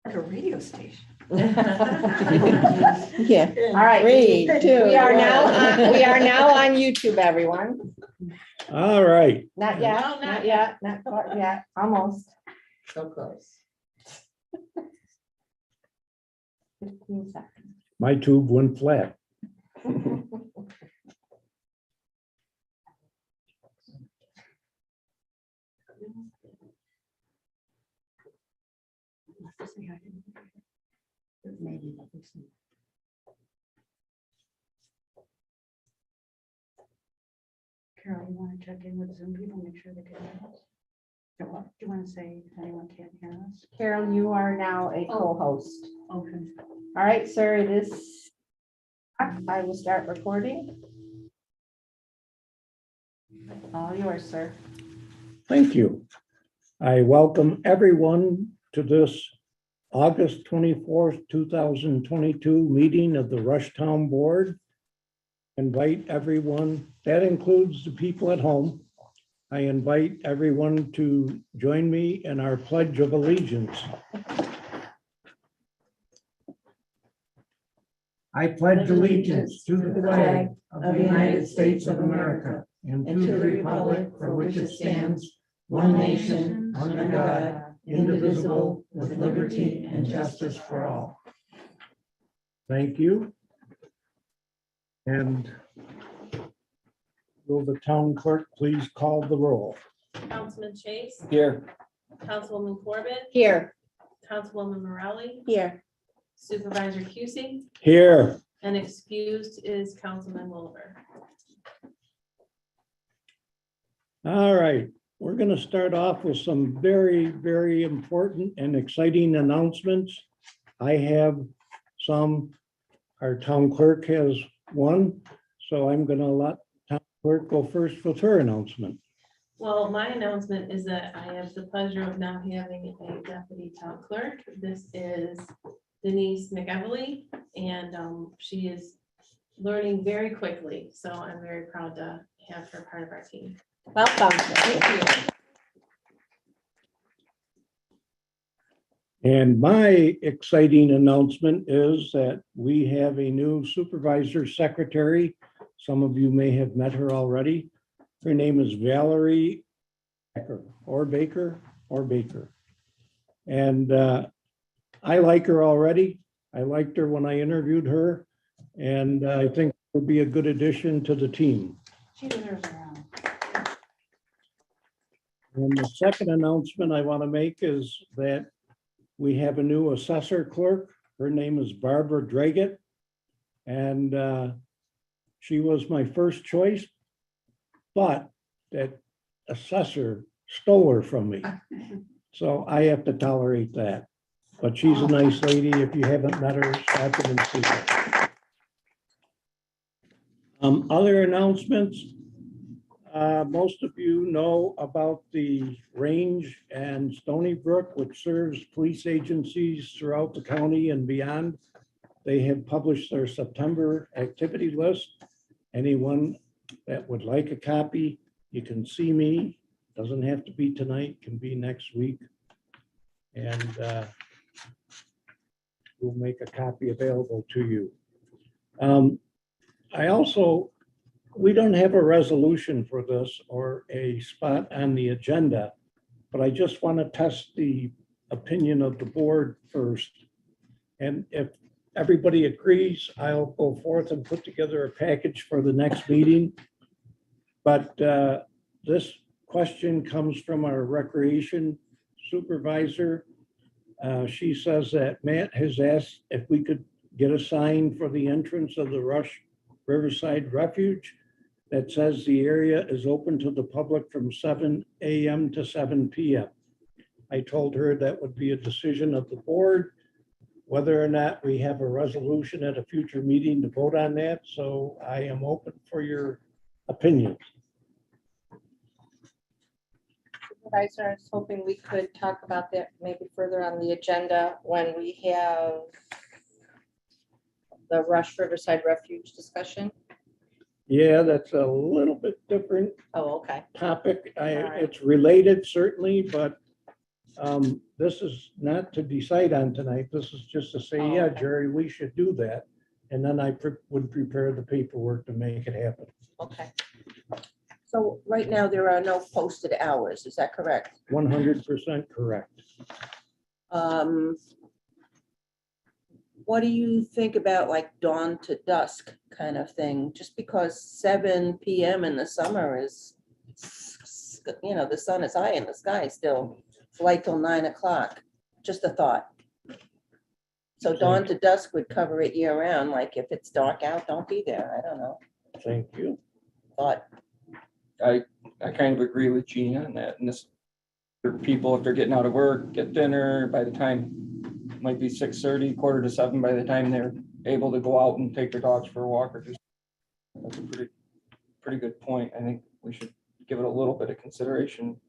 Like a radio station. Yeah. All right. 3, 2, We are 1. now on YouTube, everyone. All right. Not yet, not yet, not quite yet, almost. So close. 15 seconds. My tube went flat. Maybe. Carol, you want to check in with Zoom people, make sure they can hear us? Do you want to say if anyone can't hear us? Carol, you are now a co-host. Okay. All right, sir, I will start recording. All yours, sir. Thank you. I welcome everyone to this August 24th, 2022 meeting of the Rushtown Board. Invite everyone, that includes the people at home. I invite everyone to join me in our Pledge of Allegiance. I pledge allegiance to the flag of the United States of America and to the republic for which it stands, one nation, under God, indivisible, with liberty and justice for all. Thank you. And will the town clerk please call the roll? Councilman Chase, Here. Councilwoman Corbett, Here. Councilwoman Morelli, Here. Supervisor Cusie, Here. and excused is Councilman Wilbur. All right, we're going to start off with some very, very important and exciting announcements. I have some, our town clerk has one, so I'm going to let town clerk go first with her announcement. Well, my announcement is that I have the pleasure of now having a deputy town clerk. This is Denise McEvely, and she is learning very quickly. So I'm very proud to have her part of our team. Welcome. Thank you. And my exciting announcement is that we have a new supervisor secretary. Some of you may have met her already. Her name is Valerie Baker. And I like her already. I liked her when I interviewed her, and I think it would be a good addition to the team. She deserves around. And the second announcement I want to make is that we have a new assessor clerk. Her name is Barbara Draget. And she was my first choice, but that assessor stole her from me. So I have to tolerate that. But she's a nice lady. If you haven't met her, stop in and see her. Other announcements. Most of you know about the range and Stony Brook, which serves police agencies throughout the county and beyond. They have published their September activity list. Anyone that would like a copy, you can see me. Doesn't have to be tonight, can be next week. And we'll make a copy available to you. We don't have a resolution for this or a spot on the agenda, but I just want to test the opinion of the board first. And if everybody agrees, I'll go forth and put together a package for the next meeting. But this question comes from our recreation supervisor. She says that Matt has asked if we could get a sign for the entrance of the Riverside Refuge that says the area is open to the public from 7 a.m. to 7 p.m. I told her that would be a decision of the board, whether or not we have a resolution at a future meeting to vote on that. So I am open for your opinions. Supervisor, I was hoping we could talk about that maybe further on the agenda when we have the Riverside Refuge discussion. Yeah, that's a little bit different Oh, okay. topic. All right. It's related certainly, but This is not to decide on tonight. This is just to say, Oh, yeah, okay. Jerry, we should do that. And then I would prepare the paperwork to make it happen. Okay, So right now, there are no posted hours, is that correct? 100% correct. What do you think about like dawn to dusk kind of thing? Just because 7 PM in the summer is, you know, the sun is high in the sky still. It's light till 9 o'clock. Just a thought. So dawn to dusk would cover it year round, like if it's dark out, don't be there. I don't know. Thank you. Thought, I kind of agree with Gina on that. And this, for people, if they're getting out of work, get dinner, by the time, might be 6:30, 6:45 by the time they're able to go out and take their dogs for a walk or just. That's a pretty good point. I think we should give it a little bit of consideration.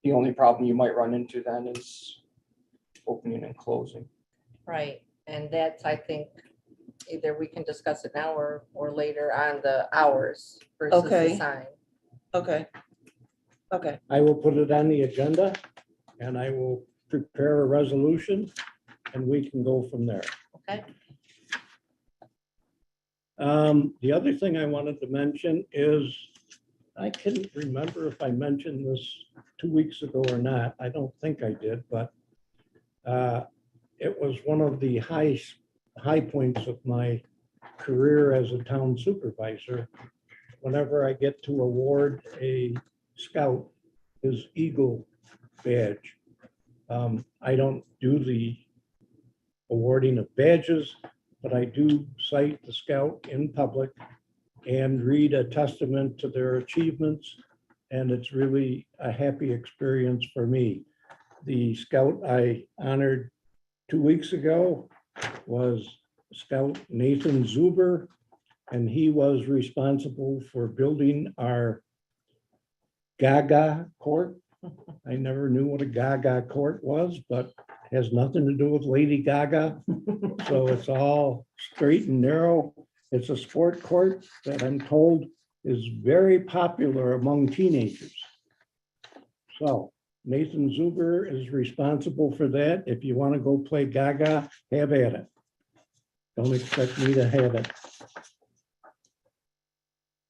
The only problem you might run into then is opening and closing. right. And that's, I think, either we can discuss it now or later on the hours versus the Okay. sign. okay. Okay, I will put it on the agenda and I will prepare a resolution and we can go from there. Okay, The other thing I wanted to mention is, I can't remember if I mentioned this 2 weeks ago or not. I don't think I did, but it was one of the high points of my career as a town supervisor. Whenever I get to award a scout his Eagle badge. I don't do the awarding of badges, but I do cite the scout in public and read a testament to their achievements. And it's really a happy experience for me. The scout I honored 2 weeks ago was Scout Nathan Zuber, and he was responsible for building our Gaga court. I never knew what a Gaga court was, but has nothing to do with Lady Gaga. So it's all straight and narrow. It's a sport court that I'm told is very popular among teenagers. So Nathan Zuber is responsible for that. If you want to go play Gaga, have at it. Don't expect me to have it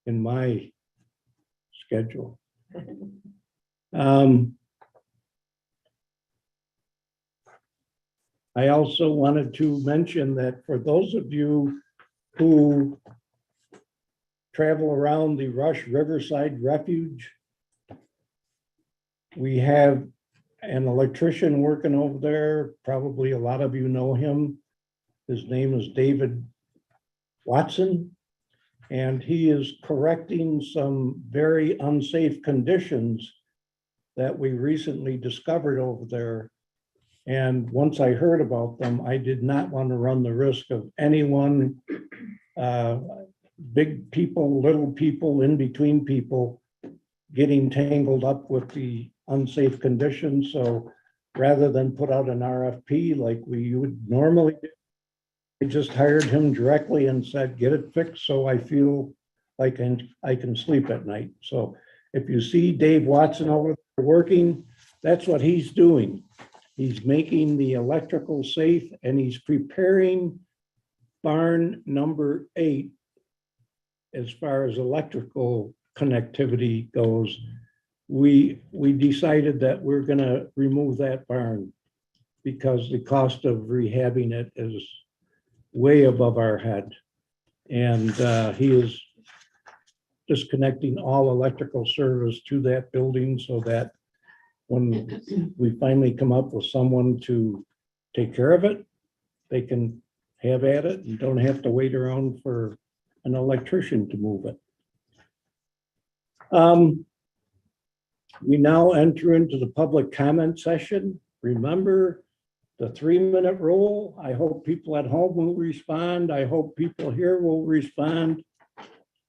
in my schedule. I also wanted to mention that for those of you who travel around the Rush Riverside Refuge, we have an electrician working over there. Probably a lot of you know him. His name is David Watson, and he is correcting some very unsafe conditions that we recently discovered over there. And once I heard about them, I did not want to run the risk of anyone, big people, little people, in between people, getting tangled up with the unsafe conditions. So rather than put out an RFP like we would normally do, I just hired him directly and said, get it fixed so I feel like I can sleep at night. So if you see Dave Watson over there working, that's what he's doing. He's making the electrical safe and he's preparing barn number 8 as far as electrical connectivity goes. We decided that we're going to remove that barn because the cost of rehabbing it is way above our head. And he is disconnecting all electrical service to that building so that when we finally come up with someone to take care of it, they can have at it and don't have to wait around for an electrician to move it. We now enter into the public comment session. Remember the 3-minute rule. I hope people at home will respond. I hope people here will respond.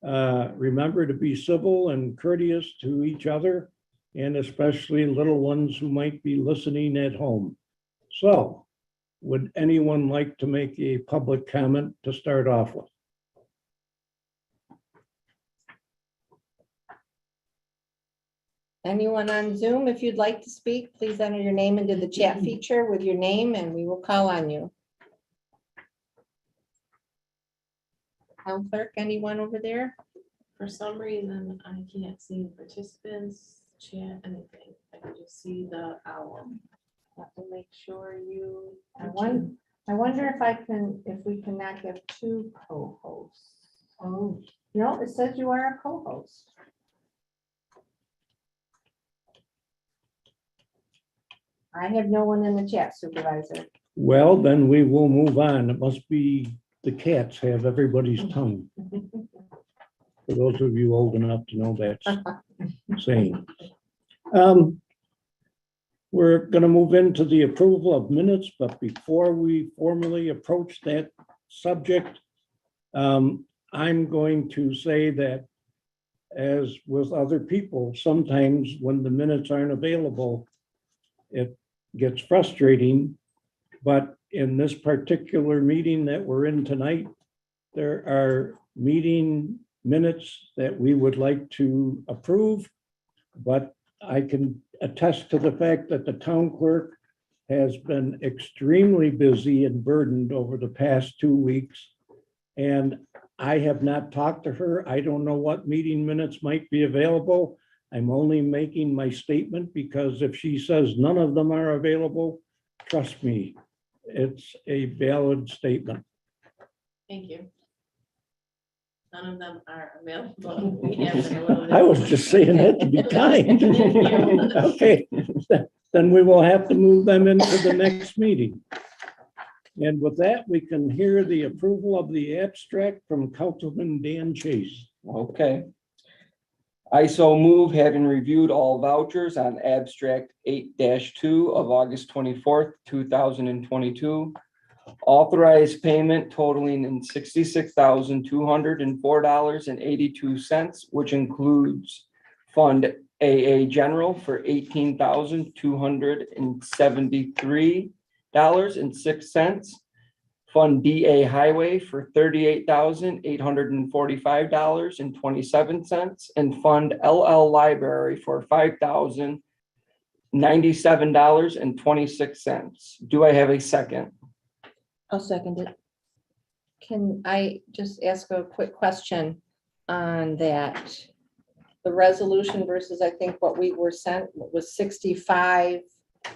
Remember to be civil and courteous to each other, and especially little ones who might be listening at home. So, would anyone like to make a public comment to start off with? Anyone on Zoom, if you'd like to speak, please enter your name into the chat feature with your name and we will call on you. Town clerk, anyone over there? For some reason, I can't see participants, chat, anything. I can just see the owl. Have to make sure you. I wonder if we can not have two co-hosts. Oh, No, it says you are a co-host. I have no one in the chat, Supervisor. Well, then we will move on. It must be the cats have everybody's tongue. For those of you old enough to know that's saying. We're going to move into the approval of minutes, but before we formally approach that subject, I'm going to say that as with other people, sometimes when the minutes aren't available, it gets frustrating. But in this particular meeting that we're in tonight, there are meeting minutes that we would like to approve, but I can attest to the fact that the town clerk has been extremely busy and burdened over the past 2 weeks. And I have not talked to her. I don't know what meeting minutes might be available. I'm only making my statement because if she says none of them are available, trust me, it's a valid statement. Thank you. None of them are available. We have been a little bit- I was just saying that to be kind. Thank you. Okay, then we will have to move them into the next meeting. And with that, we can hear the approval of the abstract from Councilman Dan Chase. Okay. I so move, having reviewed all vouchers on abstract 8-2 of August 24th, 2022. Authorized payment totaling in $66,204.82, which includes Fund AA General for $18,273.06. Fund DA Highway for $38,845.27, and Fund LL Library for $5,097.26. Do I have a second? I'll second it. Can I just ask a quick question on that? The resolution versus I think what we were sent was 65,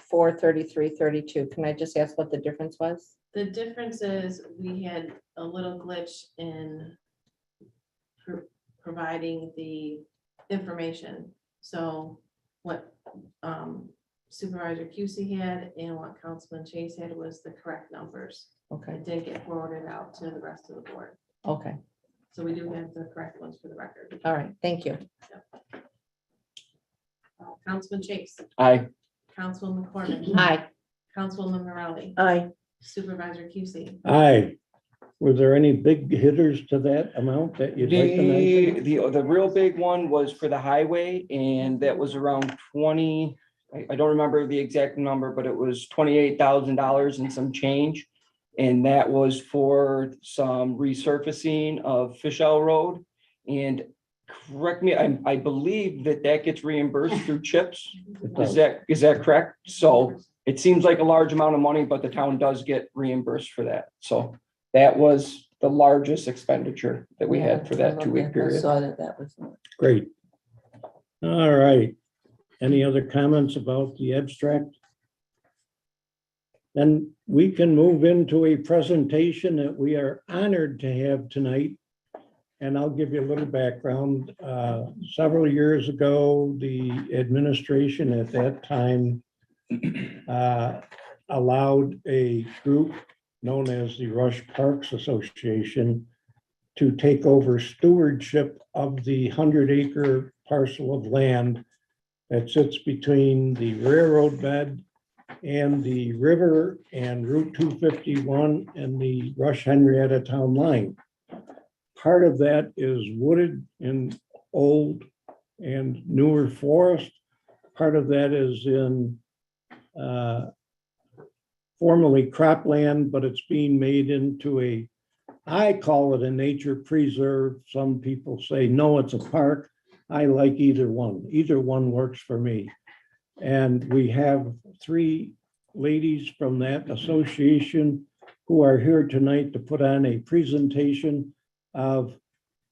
433, 32. Can I just ask what the difference was? The difference is we had a little glitch in providing the information. So what Supervisor QC had and what Councilman Chase had was the correct numbers. Okay, It did get forwarded out to the rest of the board. okay, So we do have the correct ones for the record. all right, thank you. Councilman Chase, Aye. Councilwoman McCormick. Hi, Councilwoman Morelli, Aye. Supervisor QC. Aye. Were there any big hitters to that amount that you'd like to mention? The real big one was for the highway, and that was around 20, I don't remember the exact number, but it was $28,000 and some change. And that was for some resurfacing of Fishell Road. And correct me, I believe that gets reimbursed through CHIPS. Is that correct? So it seems like a large amount of money, but the town does get reimbursed for that. So that was the largest expenditure that we had for that 2 week I period. saw that was. Great. All right. Any other comments about the abstract? Then we can move into a presentation that we are honored to have tonight. And I'll give you a little background. Several years ago, the administration at that time allowed a group known as the Rush Parks Association to take over stewardship of the 100-acre parcel of land that sits between the railroad bed and the river and Route 251 and the Rush Henrietta town line. Part of that is wooded and old and newer forest. Part of that is in formerly cropland, but it's being made into I call it a nature preserve. Some people say, no, it's a park. I like either one. Either one works for me. And we have 3 ladies from that association who are here tonight to put on a presentation of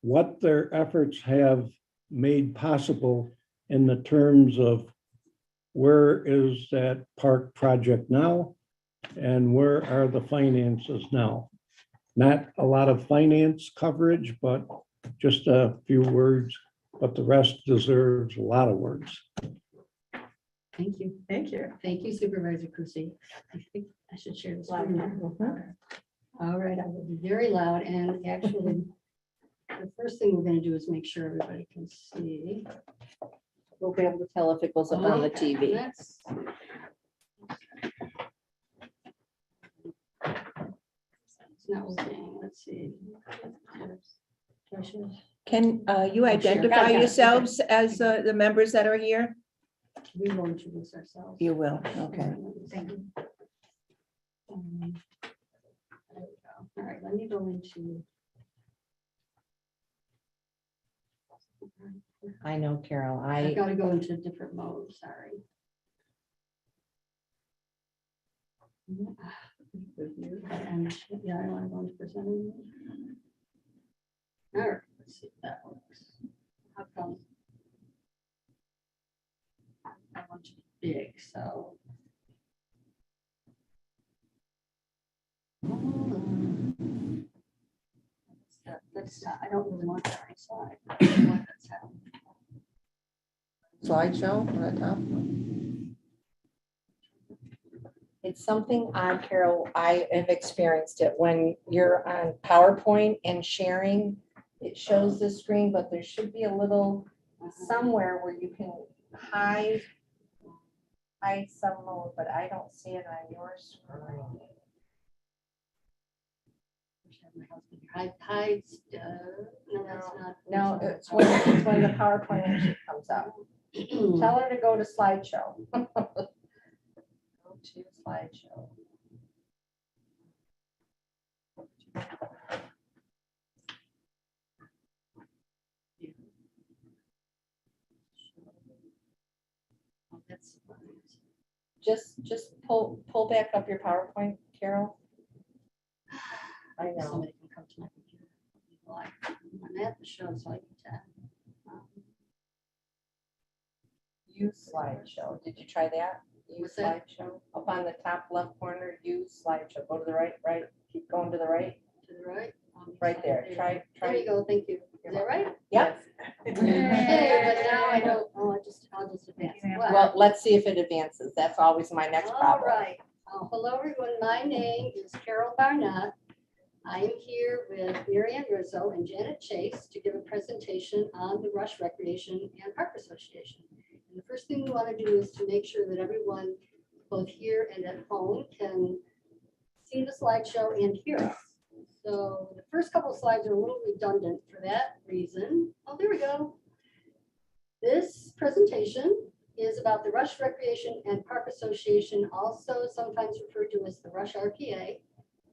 what their efforts have made possible in the terms of where is that park project now and where are the finances now. Not a lot of finance coverage, but just a few words, but the rest deserves a lot of words. Thank you. Thank you. Thank you Supervisor Kusi. I think I should share this. Loud screen enough. now. All right, I will be very loud and actually, the first thing we're gonna do is make sure everybody can see. We'll be able to tell if it goes up on the Okay, TV. let's- It's not working, let's see. Can you Oh, sure. identify Got it. yourselves as the members that are here? We will introduce ourselves. You will, okay. Thank you. There we go. All right, let me go into. I know, Carol, I've I, got to go into a different mode, sorry. And yeah, I want to go into presenting. All right, let's see if that works. How come? I want to be big, so. I don't really want that on slide. I want that sound. Slideshow on the top? it's something odd, Carol, I have experienced it when you're on PowerPoint and sharing. It shows the screen, but there should be a little somewhere where you can hide some mode, but I don't see it on your screen. Hide, no, that's not. No, it's when the PowerPoint actually comes up. Tell her to go to slideshow. Go to slideshow. Oh, that's fine. Just pull back up your PowerPoint, Carol. I know. Somebody can come to my computer. Like, I'm at the show, so I can. Use slideshow. Did you try that? Use What's that? slideshow. Up on the top left corner, use slideshow. Go to the right, keep going to the right, To the right. right there. There Try. you go, thank you. Is that right? Yep. Hey, but now I don't, I'll just advance. Well, let's see if it advances. That's always my next All problem. right. Hello, everyone. My name is Carol Barnett. I am here with Mary Ann Rizzo and Janet Chase to give a presentation on the Rush Recreation and Park Association. And the first thing we want to do is to make sure that everyone, both here and at home, can see the slideshow and hear us. So the first couple of slides are a little redundant for that reason. Oh, there we go. This presentation is about the Rush Recreation and Park Association, also sometimes referred to as the Rush RPA.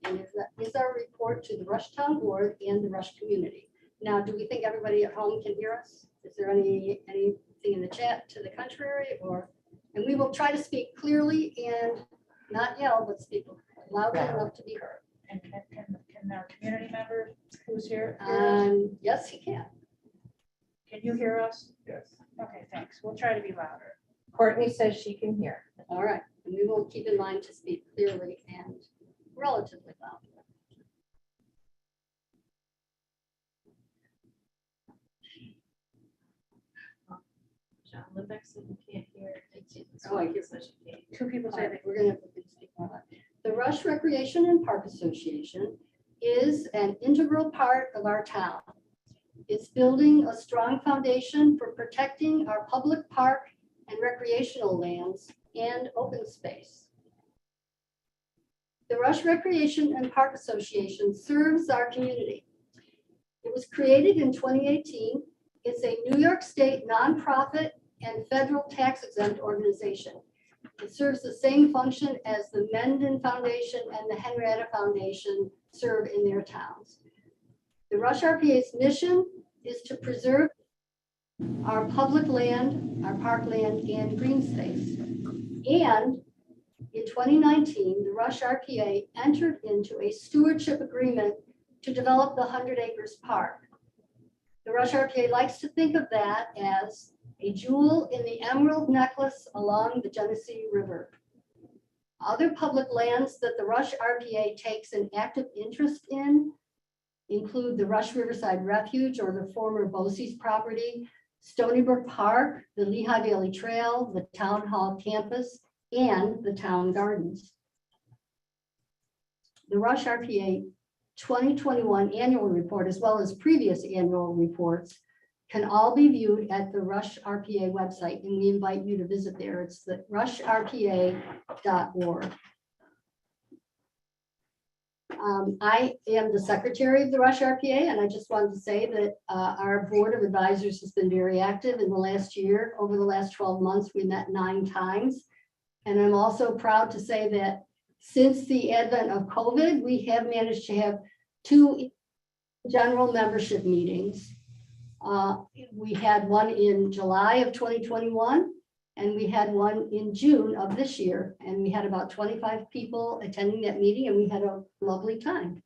And is our report to the Rush Town Board and the Rush community. Now, do we think everybody at home can hear us? Is there anything in the chat to the contrary, or? And we will try to speak clearly and not yell, but speak loudly enough to be heard. And can our community member who's here? Yes, he can. Can you hear us? Yes. Okay, thanks. We'll try to be louder. Courtney says she can hear. All right, and we will keep in mind to speak clearly and relatively loud. John Lebeck said you can't hear. Oh, I hear. Said she can't. Two people All say right, they. we're gonna speak more loud. The Rush Recreation and Park Association is an integral part of our town. It's building a strong foundation for protecting our public park and recreational lands and open space. The Rush Recreation and Park Association serves our community. It was created in 2018. It's a New York State nonprofit and federal tax exempt organization. It serves the same function as the Menden Foundation and the Henrietta Foundation serve in their towns. The Rush RPA's mission is to preserve our public land, our parkland, and green space. And in 2019, the Rush RPA entered into a stewardship agreement to develop the 100 Acres Park. The Rush RPA likes to think of that as a jewel in the emerald necklace along the Genesee River. Other public lands that the Rush RPA takes an active interest in include the Rush Riverside Refuge, or the former Bosse's property, Stony Brook Park, the Lehigh Valley Trail, the Town Hall campus, and the town gardens. The Rush RPA 2021 annual report, as well as previous annual reports, can all be viewed at the Rush RPA website, and we invite you to visit there. It's the rushrpa.org. I am the secretary of the Rush RPA, and I just wanted to say that our board of advisors has been very active in the last year. Over the last 12 months, we met 9 times. And I'm also proud to say that since the advent of COVID, we have managed to have 2 general membership meetings. We had one in July of 2021, and we had one in June of this year. And we had about 25 people attending that meeting, and we had a lovely time.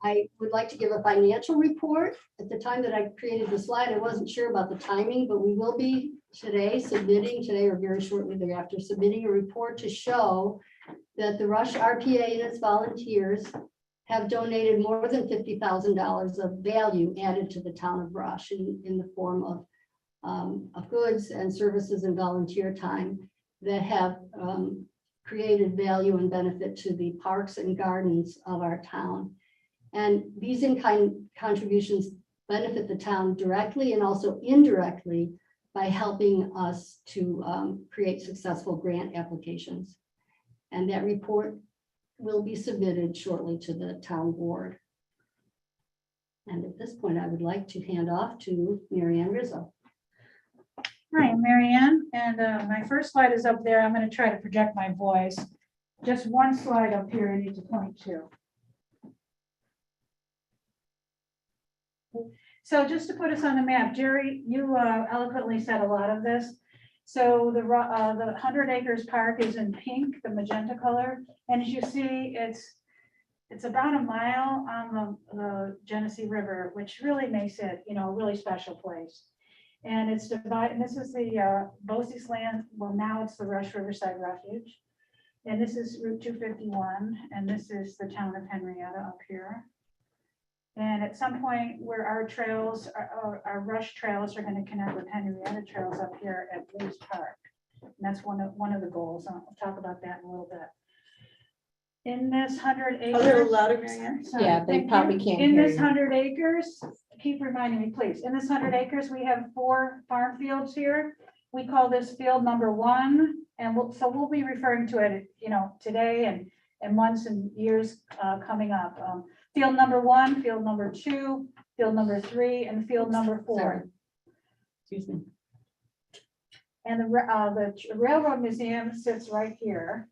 I would like to give a financial report. At the time that I created the slide, I wasn't sure about the timing, but we will be today or very shortly thereafter, submitting a report to show that the Rush RPA and its volunteers have donated more than $50,000 of value added to the town of Rush in the form of goods and services and volunteer time that have created value and benefit to the parks and gardens of our town. And these in-kind contributions benefit the town directly and also indirectly by helping us to create successful grant applications. And that report will be submitted shortly to the town board. And at this point, I would like to hand off to Mary Ann Rizzo. Hi, I'm Mary Ann, and my first slide is up there. I'm going to try to project my voice. Just one slide up here I need to point to. So just to put us on the map, Jerry, you eloquently said a lot of this. So the 100 Acres Park is in pink, the magenta color. And as you see, it's about a mile on the Genesee River, which really makes it, a really special place. And it's divided, and this is the Bosse's land. Well, now it's the Rush Riverside Refuge. And this is Route 251, and this is the town of Henrietta up here. And at some point where our trails, our Rush trails are going to connect with Henrietta trails up here at Blues Park. And that's one of the goals. I'll talk about that in a little bit. In this 100 acres. A little louder, Mary Ann. Sorry, Yeah, they thank probably you. can't In hear this you. 100 acres, keep reminding me, please. In this 100 acres, we have 4 farm fields here. We call this field number 1, and we'll be referring to it, today and months and years coming up. Field number 1, field number 2, field number 3, and field number 4. Sorry. Excuse me. And the Railroad Museum sits right here.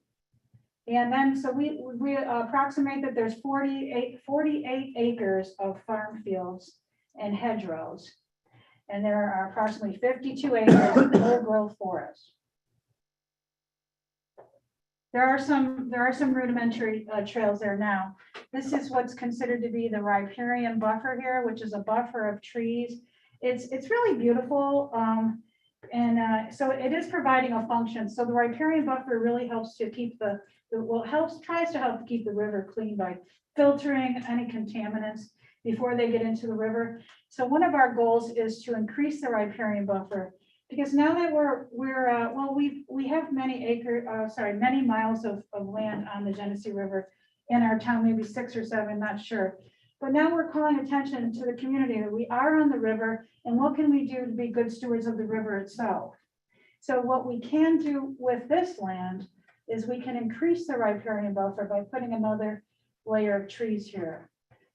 And then, so we approximate that there's 48 acres of farm fields and hedgerows. And there are approximately 52 acres of old growth forest. There are some rudimentary trails there now. This is what's considered to be the riparian buffer here, which is a buffer of trees. It's really beautiful. So it is providing a function. So the riparian buffer really helps to keep tries to help keep the river clean by filtering any contaminants before they get into the river. So one of our goals is to increase the riparian buffer, because now that we have many miles of land on the Genesee River in our town, maybe 6 or 7, not sure. But now we're calling attention to the community that we are on the river, and what can we do to be good stewards of the river itself? So what we can do with this land is we can increase the riparian buffer by putting another layer of trees here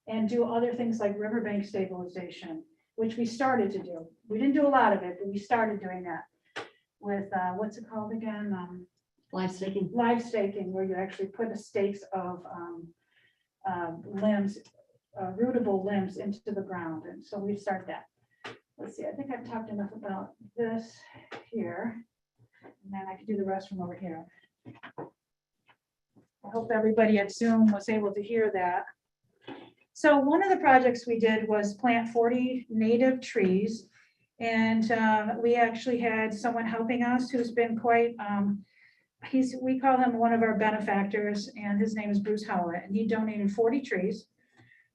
and do other things like riverbank stabilization, which we started to do. We didn't do a lot of it, but we started doing that with, what's it called again? Live staking. Live staking, where you actually put the stakes of limbs, rootable limbs into the ground. And so we start that. let's see, I think I've talked enough about this here. And then I can do the rest from over here. I hope everybody at Zoom was able to hear that. So one of the projects we did was plant 40 native trees. And we actually had someone helping us who's been quite, we call him one of our benefactors, and his name is Bruce Howlett, and he donated 40 trees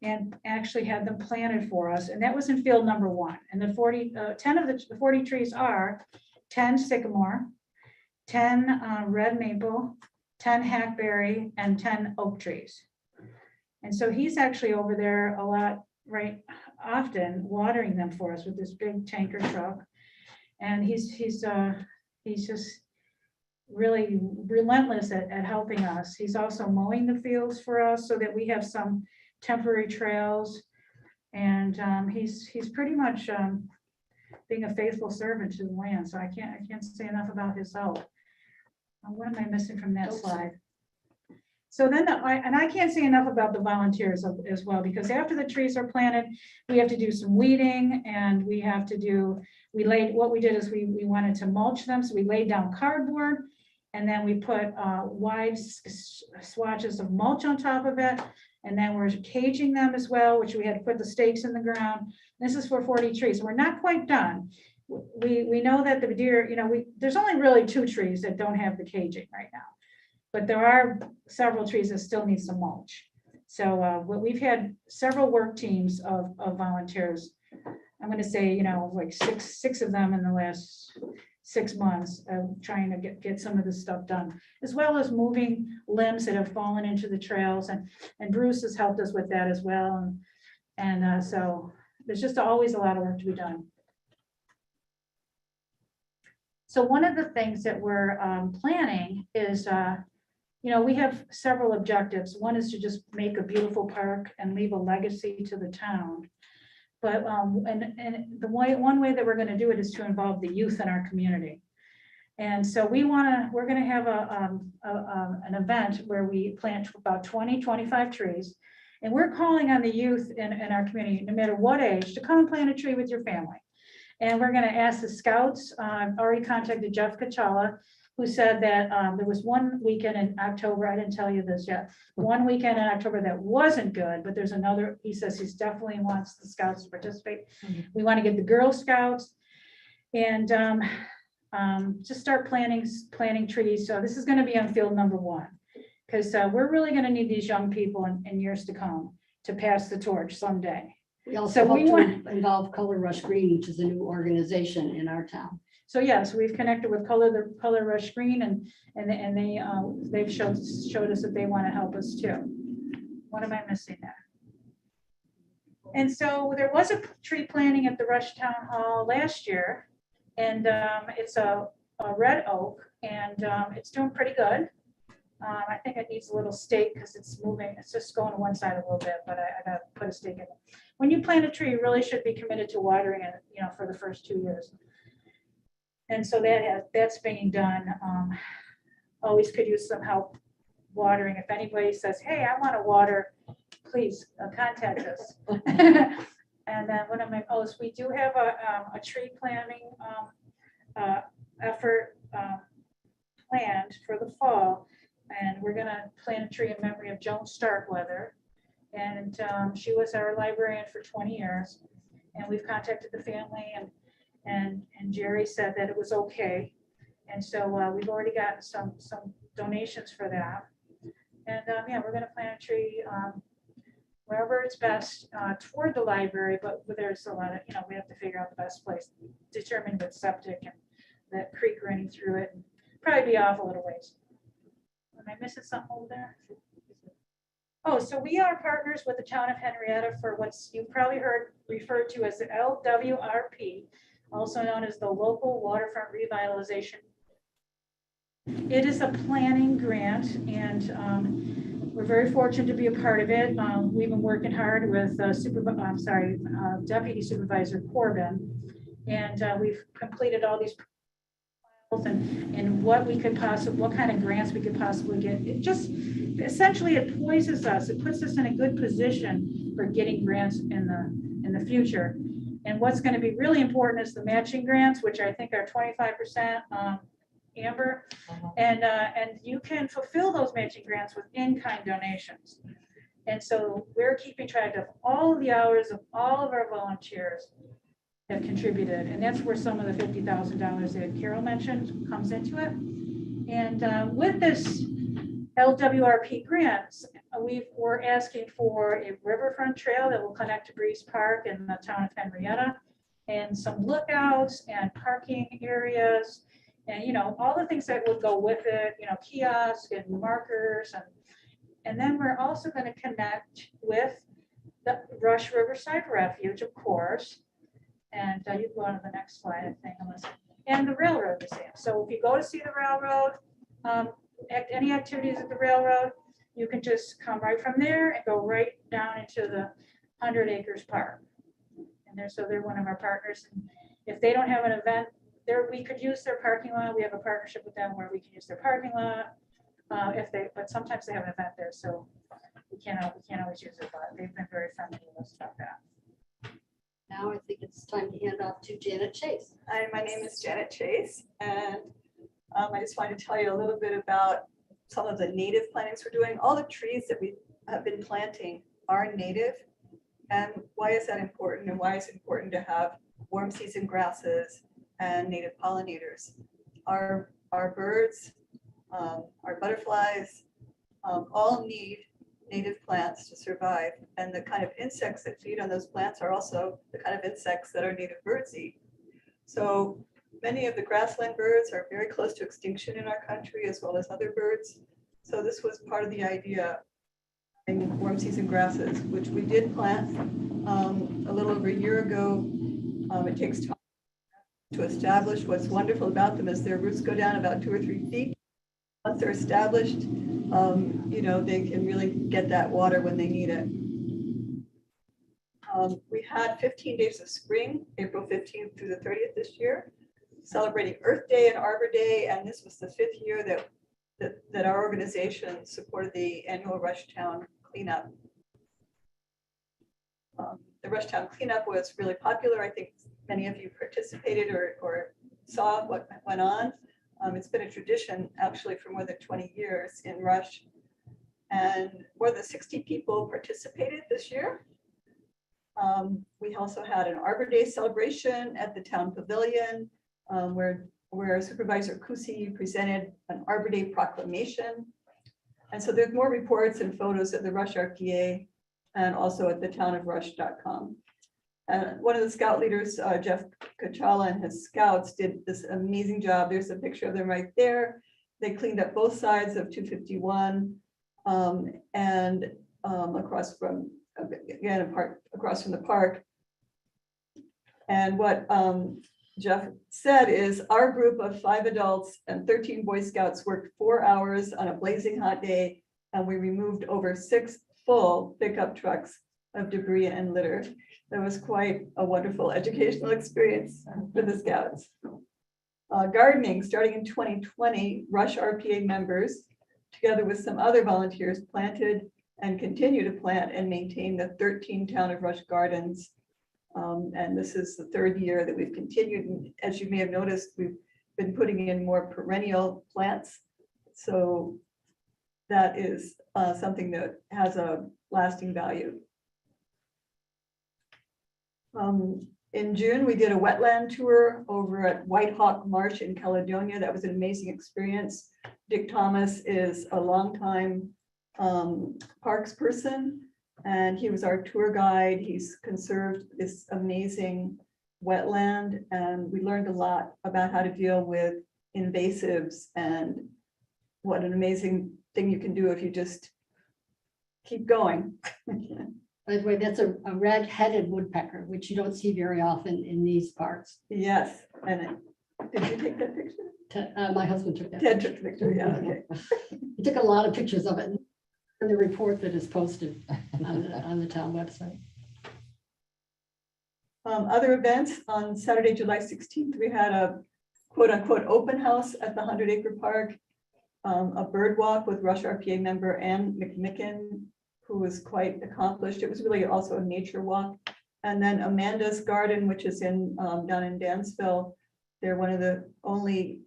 and actually had them planted for us. And that was in field number 1. And the 10 of the 40 trees are 10 sycamore, 10 red maple, 10 hackberry, and 10 oak trees. And so he's actually over there a lot, right, often watering them for us with this big tanker truck. And he's just really relentless at helping us. He's also mowing the fields for us so that we have some temporary trails. And he's pretty much being a faithful servant to the land. So I can't say enough about his help. What am I missing from that slide? So then, and I can't say enough about the volunteers as well, because after the trees are planted, we have to do some weeding, and we have to do, what we did is we wanted to mulch them. So we laid down cardboard, and then we put wide swatches of mulch on top of it. And then we're caging them as well, which we had to put the stakes in the ground. This is for 40 trees. So we're not quite done. We know that the deer, there's only really 2 trees that don't have the caging right now. But there are several trees that still need some mulch. So we've had several work teams of volunteers. I'm going to say, like six of them in the last 6 months, trying to get some of this stuff done, as well as moving limbs that have fallen into the trails. And Bruce has helped us with that as well. And so there's just always a lot of work to be done. So one of the things that we're planning is, we have several objectives. One is to just make a beautiful park and leave a legacy to the town. But one way that we're going to do it is to involve the youth in our community. And so we're going to have an event where we plant about 20-25 trees. And we're calling on the youth in our community, no matter what age, to come and plant a tree with your family. And we're going to ask the scouts. I've already contacted Jeff Kachala, who said that there was one weekend in October, I didn't tell you this yet, one weekend in October that wasn't good, but there's another, he says he definitely wants the scouts to participate. We want to get the Girl Scouts and just start planting trees. So this is going to be on field number 1, because we're really going to need these young people in years to come to pass the torch someday. We also hope to involve Color Rush Green, which is a new organization in our town. So yes, we've connected with Color Rush Green, and they've showed us that they want to help us too. What am I missing there? And so there was a tree planting at the Rush Town Hall last year, and it's a red oak, and it's doing pretty good. I think it needs a little stake because it's moving. It's just going to one side a little bit, but I got to put a stake in it. When you plant a tree, you really should be committed to watering it, for the first 2 years. And so that's being done. Always could use some help watering. If anybody says, hey, I want to water, please contact us. And then what am I, so we do have a tree planting effort planned for the fall. And we're gonna plant a tree in memory of Joan Starkweather. And she was our librarian for 20 years. And we've contacted the family, and Jerry said that it was okay. And so we've already gotten some donations for that. And yeah, we're gonna plant a tree wherever it's best toward the library, but there's a lot of, we have to figure out the best place, determine with septic and that creek running through it, and probably be off a little ways. Am I missing something over there? Oh, so we are partners with the town of Henrietta for what's you probably heard referred to as the LWRP, also known as the Local Waterfront Revitalization. It is a planning grant, and we're very fortunate to be a part of it. We've been working hard with Deputy Supervisor Corbin, and we've completed all these and what kind of grants we could possibly get. It just essentially it poises us. It puts us in a good position for getting grants in the future. And what's going to be really important is the matching grants, which I think are 25%, Amber. And you can fulfill those matching grants with in-kind donations. And so we're keeping track of all of the hours of all of our volunteers that contributed. And that's where some of the $50,000 that Carol mentioned comes into it. And with this LWRP grants, we're asking for a riverfront trail that will connect to Breeze Park in the town of Henrietta, and some lookouts and parking areas, and, you know, all the things that would go with it, you know, kiosks and markers. And then we're also going to connect with the Rush Riverside Refuge, of course. And you go on to the next slide, I think, Melissa. And the railroad museum. So if you go to see the railroad, any activities at the railroad, you can just come right from there and go right down into the 100 Acres Park. And so they're one of our partners. And if they don't have an event there, we could use their parking lot. We have a partnership with them where we can use their parking lot. But sometimes they have an event there, so we can't always use it, but they've been very friendly with us about that. Now I think it's time to hand off to Janet Chase. Hi, my name is Janet Chase, and I just wanted to tell you a little bit about some of the native plantings we're doing. All the trees that we have been planting are native. And why is that important? And why is it important to have warm season grasses and native pollinators? Our birds, our butterflies, all need native plants to survive. And the kind of insects that feed on those plants are also the kind of insects that our native birds eat. So many of the grassland birds are very close to extinction in our country, as well as other birds. So this was part of the idea in warm season grasses, which we did plant a little over a year ago. It takes time to establish. What's wonderful about them is their roots go down about 2 or 3 feet. Once they're established, you know, they can really get that water when they need it. We had 15 days of spring, April 15th through the 30th this year, celebrating Earth Day and Arbor Day, and this was the 5th year that our organization supported the annual Rushtown cleanup. The Rushtown cleanup was really popular. I think many of you participated or saw what went on. It's been a tradition actually for more than 20 years in Rush, and more than 60 people participated this year. We also had an Arbor Day celebration at the town pavilion, where Supervisor Kusi presented an Arbor Day proclamation. And so there's more reports and photos at the Rush RPA and also at the townofrush.com. And one of the scout leaders, Jeff Kachala, and his scouts did this amazing job. There's a picture of them right there. They cleaned up both sides of 251 and across from, again, across from the park. And what Jeff said is our group of 5 adults and 13 Boy Scouts worked 4 hours on a blazing hot day, and we removed over 6 full pickup trucks of debris and litter. That was quite a wonderful educational experience for the Scouts. Gardening, starting in 2020, Rush RPA members, together with some other volunteers, planted and continue to plant and maintain the 13 Town of Rush gardens. And this is the 3rd year that we've continued. And as you may have noticed, we've been putting in more perennial plants. So that is something that has a lasting value. In June, we did a wetland tour over at White Hawk Marsh in Caledonia. That was an amazing experience. Dick Thomas is a longtime parks person, and he was our tour guide. He's conserved this amazing wetland, and we learned a lot about how to deal with invasives and what an amazing thing you can do if you just keep going. By the way, that's a red-headed woodpecker, which you don't see very often in these parts. Yes, and did you take that picture? My husband took that. Ted took the picture, yeah, okay. He took a lot of pictures of it in the report that is posted on the town website. Other events, on Saturday, July 16th, we had a quote unquote open house at the 100 Acre Park, a bird walk with Rush RPA member Ann McMicken, who was quite accomplished. It was really also a nature walk. And then Amanda's Garden, which is in, down in Dansville. They're one of the only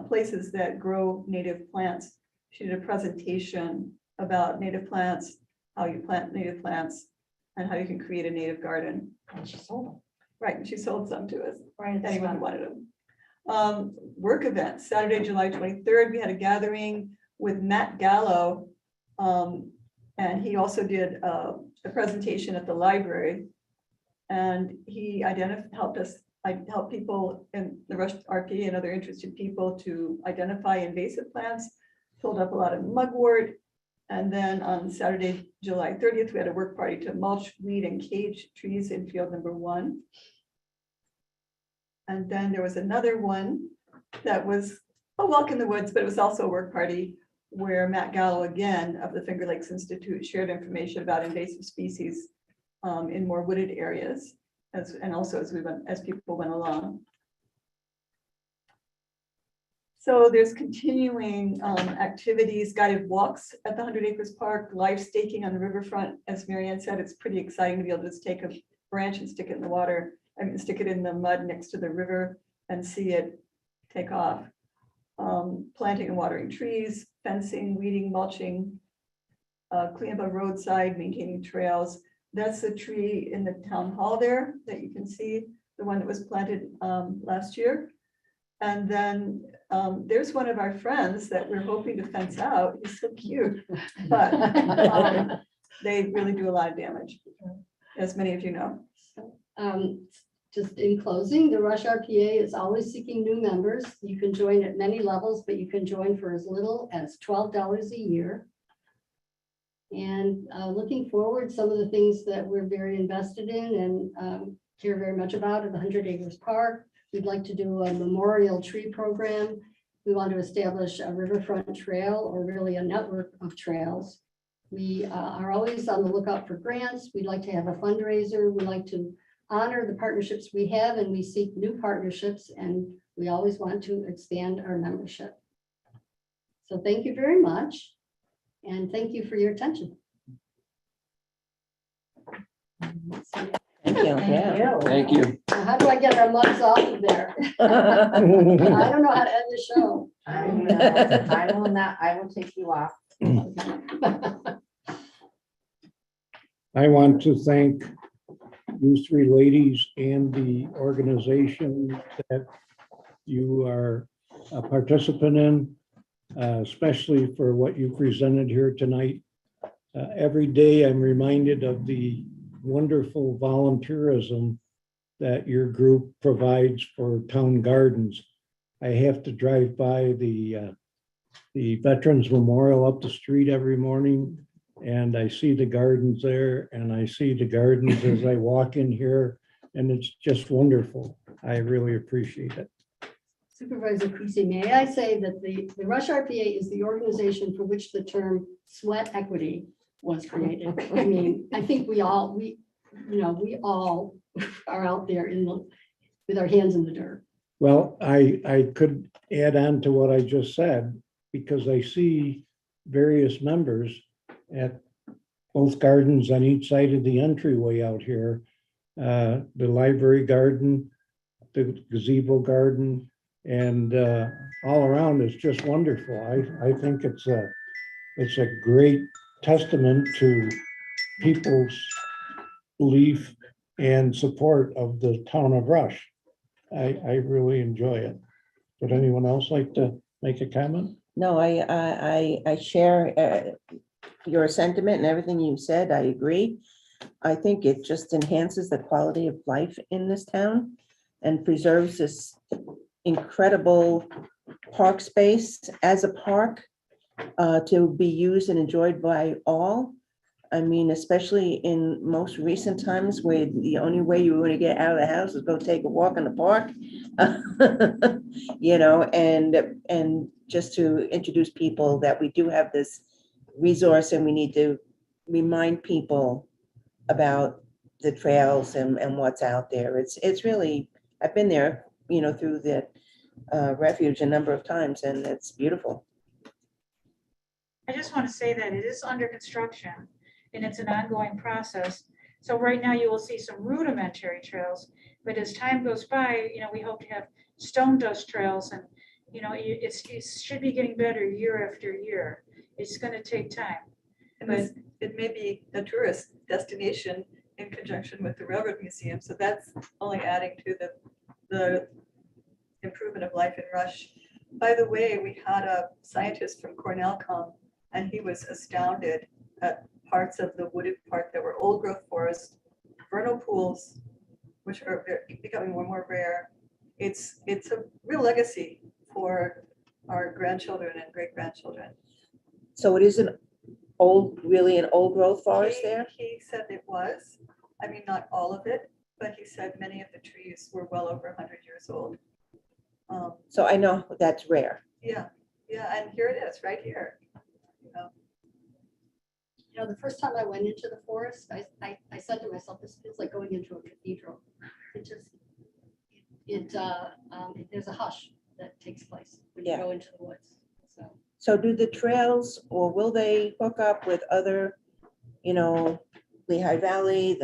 places that grow native plants. She did a presentation about native plants, how you plant native plants, and how you can create a native garden. And she sold them. Right, and she sold some to us, Right. at the anyone who spot. wanted them. Work events, Saturday, July 23rd, we had a gathering with Matt Gallo. And he also did a presentation at the library. And he helped people in the Rush RPA and other interested people to identify invasive plants, filled up a lot of mugwort. And then on Saturday, July 30th, we had a work party to mulch, weed, and cage trees in field number 1. And then there was another one that was a walk in the woods, but it was also a work party where Matt Gallo, again, of the Finger Lakes Institute, shared information about invasive species in more wooded areas, and also as people went along. So there's continuing activities, guided walks at the 100 Acres Park, live staking on the riverfront. As Marianne said, it's pretty exciting to be able to just take a branch and stick it in the water. I mean, stick it in the mud next to the river and see it take off. Planting and watering trees, fencing, weeding, mulching, clean up a roadside, maintaining trails. That's the tree in the town hall there that you can see, the one that was planted last year. And then there's one of our friends that we're hoping to fence out. He's so cute, but they really do a lot of damage, as many of you know. Just in closing, the Rush RPA is always seeking new members. You can join at many levels, but you can join for as little as $12 a year. And looking forward, some of the things that we're very invested in and care very much about at the 100 Acres Park. We'd like to do a memorial tree program. We want to establish a riverfront trail, or really a network of trails. We are always on the lookout for grants. We'd like to have a fundraiser. We like to honor the partnerships we have, and we seek new partnerships, and we always want to expand our membership. So thank you very much, and thank you for your attention. Thank you, yeah. Thank you. Now, how do I get our mugs off of there? I don't know how to end the show. I will not, I will take you off. I want to thank you 3 ladies and the organization that you are a participant in, especially for what you presented here tonight. Every day I'm reminded of the wonderful volunteerism that your group provides for town gardens. I have to drive by the Veterans Memorial up the street every morning, and I see the gardens there, and I see the gardens as I walk in here, and it's just wonderful. I really appreciate it. Supervisor Creasy, may I say that the Rush RPA is the organization for which the term sweat equity was created. I mean, I think we all are out there with our hands in the dirt. Well, I could add on to what I just said, because I see various members at both gardens on each side of the entryway out here. The library garden, the gazebo garden, and all around is just wonderful. I think it's a great testament to people's belief and support of the town of Rush. I really enjoy it. Would anyone else like to make a comment? No, I share your sentiment and everything you said. I agree. I think it just enhances the quality of life in this town and preserves this incredible park space as a park to be used and enjoyed by all. I mean, especially in most recent times where the only way you want to get out of the house is go take a walk in the park, you know, and just to introduce people that we do have this resource, and we need to remind people about the trails and what's out there. It's really, I've been there, you know, through the refuge a number of times, and it's beautiful. I just want to say that it is under construction and it's an ongoing process. So right now you will see some rudimentary trails, but as time goes by, we hope to have stone dust trails and, it should be getting better year after year. It's gonna take time. And it may be a tourist destination in conjunction with the Railroad Museum, so that's only adding to the improvement of life in Rush. By the way, we had a scientist from Cornell come, and he was astounded at parts of the wooded part that were old growth forest, vernal pools, which are becoming more and more rare. It's a real legacy for our grandchildren and great grandchildren. So it is really an old growth forest there? He said it was. I mean, not all of it, but he said many of the trees were well over 100 years old. So I know that's rare. Yeah, and here it is, right here. The first time I went into the forest, I said to myself, this feels like going into a cathedral. There's a hush that takes place when you Yeah. go into the woods. So do the trails, or will they hook up with other, Lehigh Valley,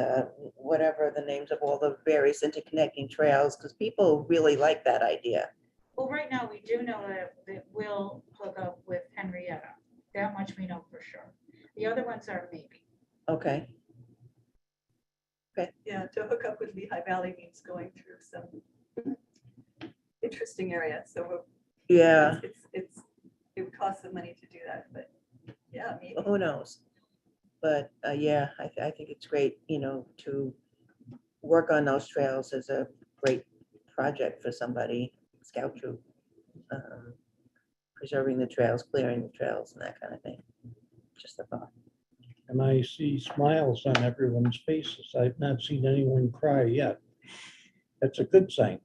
whatever the names of all the various interconnecting trails? Because people really like that idea. Well, right now, we do know that it will hook up with Henrietta. That much we know for sure. The other ones are maybe. Okay, Yeah, to hook up with Lehigh Valley means going through some interesting areas. So yeah, it would cost some money to do that, but yeah, maybe. who knows? But yeah, I think it's great, to work on those trails is a great project for somebody, scout troop. Preserving the trails, clearing the trails and that kind of thing. Just a thought. And I see smiles on everyone's faces. I've not seen anyone cry yet. That's a good sign.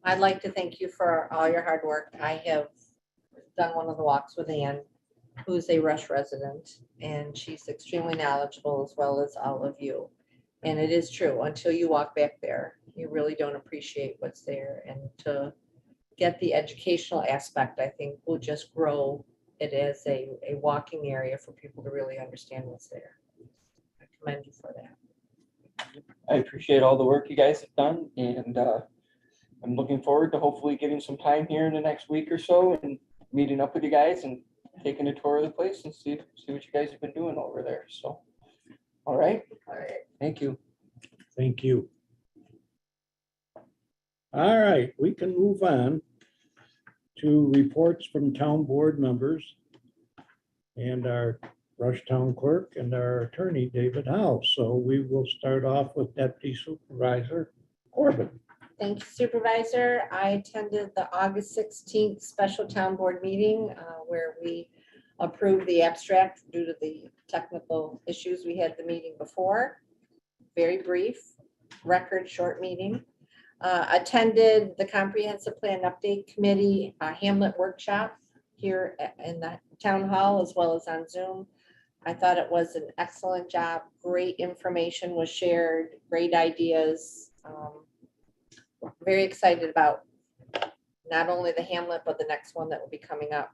I'd like to thank you for all your hard work. I have done one of the walks with Ann, who's a Rush resident, and she's extremely knowledgeable as well as all of you. And it is true, until you walk back there, you really don't appreciate what's there. And to get the educational aspect, I think will just grow it as a walking area for people to really understand what's there. I commend you for that. I appreciate all the work you guys have done, and I'm looking forward to hopefully getting some time here in the next week or so and meeting up with you guys and taking a tour of the place and see what you guys have been doing over there. So, all right. Thank you. Thank you. All right, we can move on to reports from town board members and our Rush Town Clerk and our attorney, David Howe. So we will start off with Deputy Supervisor Corbin. Thank you, Supervisor. I attended the August 16th special town board meeting where we approved the abstract due to the technical issues we had the meeting before. Very brief, record short meeting. Attended the Comprehensive Plan Update Committee Hamlet workshop here in the town hall as well as on Zoom. I thought it was an excellent job. Great information was shared, great ideas. Very excited about not only the Hamlet, but the next one that will be coming up.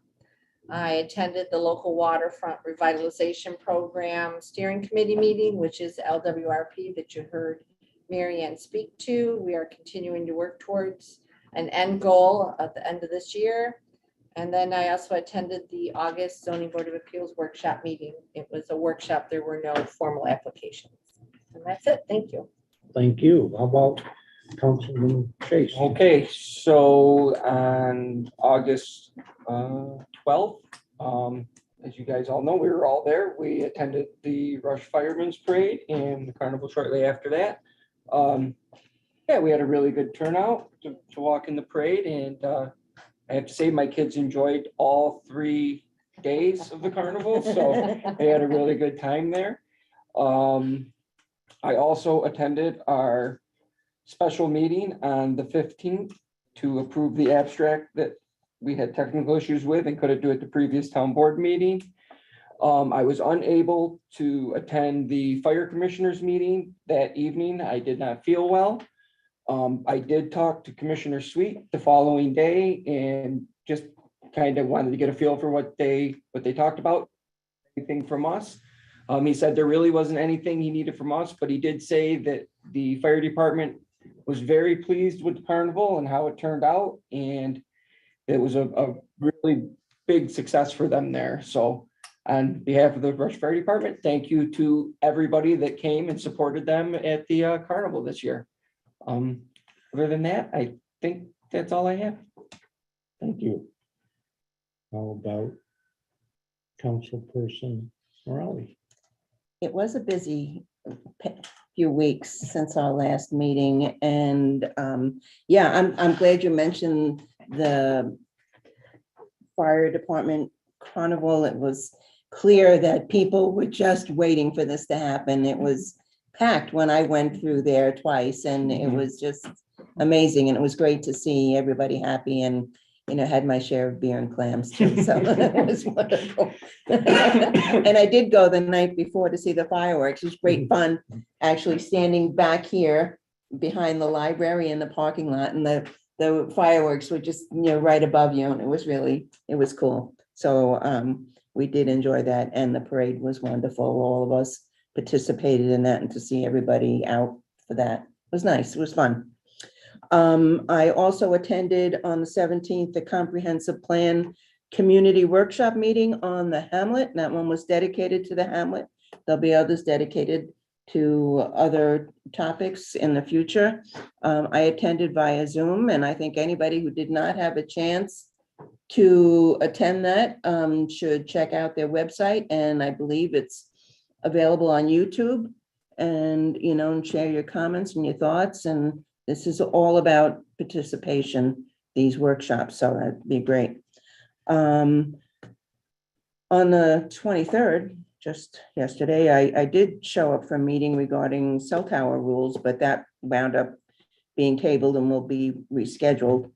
I attended the local waterfront revitalization program steering committee meeting, which is LWRP that you heard Mary Ann speak to. We are continuing to work towards an end goal at the end of this year. And then I also attended the August Zoning Board of Appeals workshop meeting. It was a workshop. There were no formal applications. And that's it. Thank you. Thank you. How about Councilman Chase? Okay, so on August 12th, as you guys all know, we were all there. We attended the Rush Fireman's Parade and the carnival shortly after that. Yeah, we had a really good turnout to walk in the parade, and I have to say my kids enjoyed all 3 days of the carnival, so they had a really good time there. I also attended our special meeting on the 15th to approve the abstract that we had technical issues with and couldn't do at the previous town board meeting. I was unable to attend the fire commissioners meeting that evening. I did not feel well. I did talk to Commissioner Sweet the following day and just kind of wanted to get a feel for what they talked about, anything from us. He said there really wasn't anything he needed from us, but he did say that the fire department was very pleased with the carnival and how it turned out. And it was a really big success for them there. So on behalf of the Rush Fire Department, thank you to everybody that came and supported them at the carnival this year. Other than that, I think that's all I have. Thank you. How about Councilperson Morelli? It was a busy few weeks since our last meeting, and yeah, I'm glad you mentioned the fire department carnival. It was clear that people were just waiting for this to happen. It was packed when I went through there twice, and it was just amazing, and it was great to see everybody happy, and had my share of beer and clams too, so it was wonderful. And I did go the night before to see the fireworks. It was great fun, actually standing back here behind the library in the parking lot, and the fireworks were just, right above you, and it was cool. So we did enjoy that, and the parade was wonderful. All of us participated in that, and to see everybody out for that was nice. It was fun. I also attended on the 17th, the comprehensive plan community workshop meeting on the Hamlet. That one was dedicated to the Hamlet. There'll be others dedicated to other topics in the future. I attended via Zoom, and I think anybody who did not have a chance to attend that should check out their website, and I believe it's available on YouTube, and share your comments and your thoughts. And this is all about participation, these workshops, so that'd be great. On the 23rd, just yesterday, I did show up for a meeting regarding cell tower rules, but that wound up being tabled and will be rescheduled.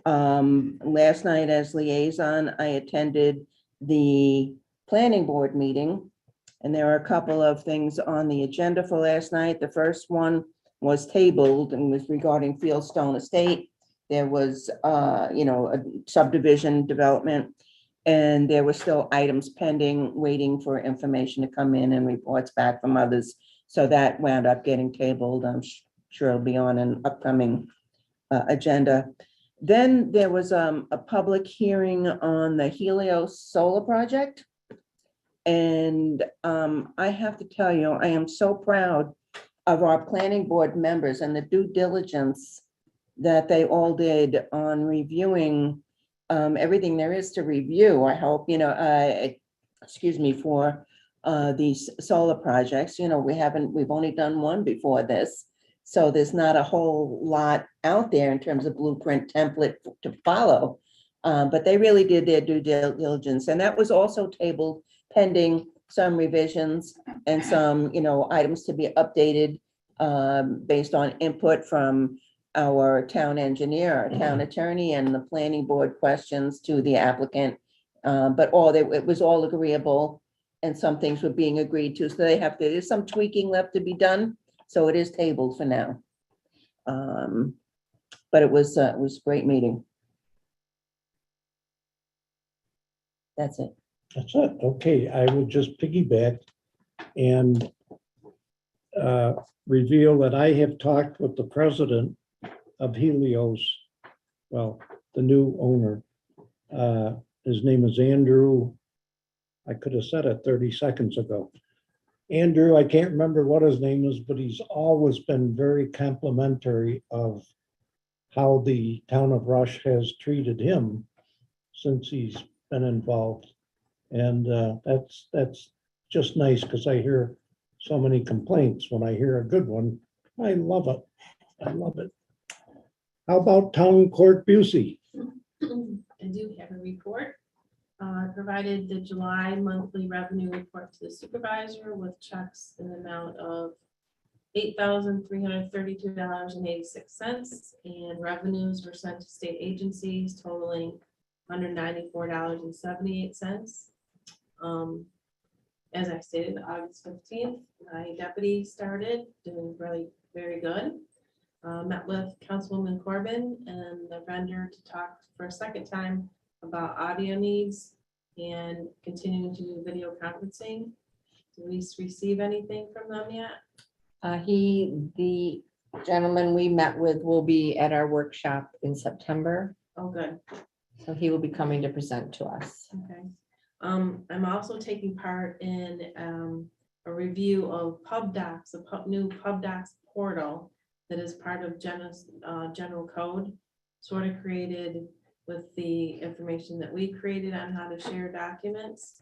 Last night as liaison, I attended the planning board meeting, and there were a couple of things on the agenda for last night. The first one was tabled and was regarding Fieldstone Estate. There was, a subdivision development, and there were still items pending, waiting for information to come in and reports back from others. So that wound up getting tabled. I'm sure it'll be on an upcoming agenda. Then there was a public hearing on the Helios solar project. And I have to tell you, I am so proud of our planning board members and the due diligence that they all did on reviewing everything there is to review. I hope, for these solar projects. We've only done one before this. So there's not a whole lot out there in terms of blueprint template to follow. But they really did their due diligence. And that was also tabled pending some revisions and some, items to be updated based on input from our town engineer, our town attorney, and the planning board questions to the applicant. But it was all agreeable, and some things were being agreed to. So there's some tweaking left to be done. So it is tabled for now. But it was a great meeting. That's it. That's it. Okay, I will just piggyback and reveal that I have talked with the president of Helios, well, the new owner. His name is Andrew. I could have said it 30 seconds ago. Andrew, I can't remember what his name is, but he's always been very complimentary of how the town of Rush has treated him since he's been involved. And that's just nice, because I hear so many complaints. When I hear a good one, I love it. I love it. How about Town Clerk Busey? I do have a report. I provided the July monthly revenue report to the supervisor with checks in the amount of $8,332.86, and revenues were sent to state agencies totaling $194.78. As I stated, August 15th, my deputy started doing really very good. Met with Councilwoman Corbin and the vendor to talk for a second time about audio needs and continuing to do video conferencing. Do we receive anything from them yet? The gentleman we met with will be at our workshop in September, Oh, good. so he will be coming to present to us. Okay. I'm also taking part in a review of pub docs, new pub docs portal that is part of general code, sort of created with the information that we created on how to share documents.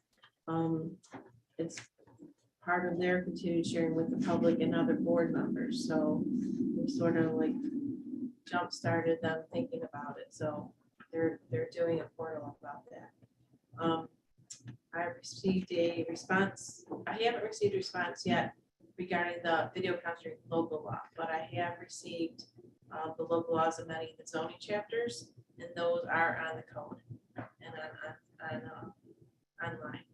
It's part of their continued sharing with the public and other board members, so we sort of like jump-started them thinking about it, so they're doing a portal about that. I received a response. I haven't received a response yet regarding the video conferencing local law, but I have received the local laws amending the zoning chapters, and those are on the code and online.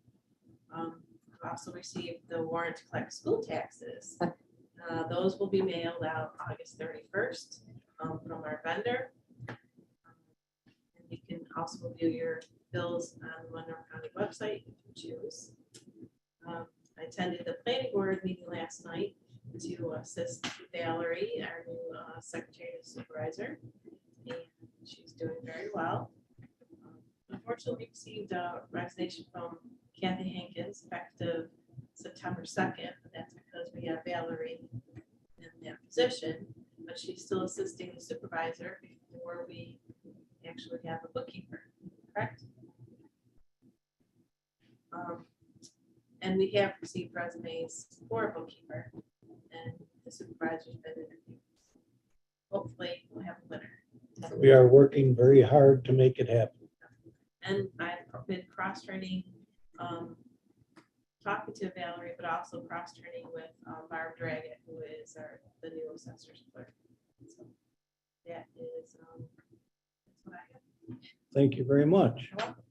I've also received the warrant to collect school taxes. Those will be mailed out August 31st from our vendor. And you can also view your bills on the Monroe County website if you choose. I attended the planning board meeting last night to assist Valerie, our new secretary and supervisor, and she's doing very well. Unfortunately, we received a resignation from Kathy Hankins effective September 2nd. That's because we have Valerie in that position, but she's still assisting the supervisor before we actually have a bookkeeper, correct? And we have received resumes for a bookkeeper, and the supervisor's been interviewed. Hopefully, we'll have a winner. We are working very hard to make it happen. And I've been cross-training, talking to Valerie, but also cross-training with Barb Draggett, who is the new Assessor Clerk. So that is, that's what I have. Thank you very much. You're welcome.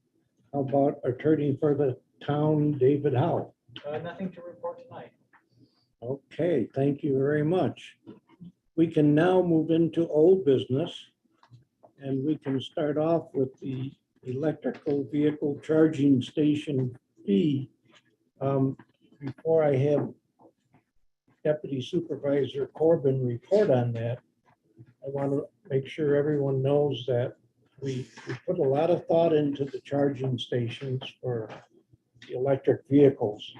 How about attorney for the town, David Howe? Nothing to report tonight. Okay, thank you very much. We can now move into old business, and we can start off with the electrical vehicle charging station fee. Before I have Deputy Supervisor Corbin report on that, I want to make sure everyone knows that we put a lot of thought into the charging stations for the electric vehicles.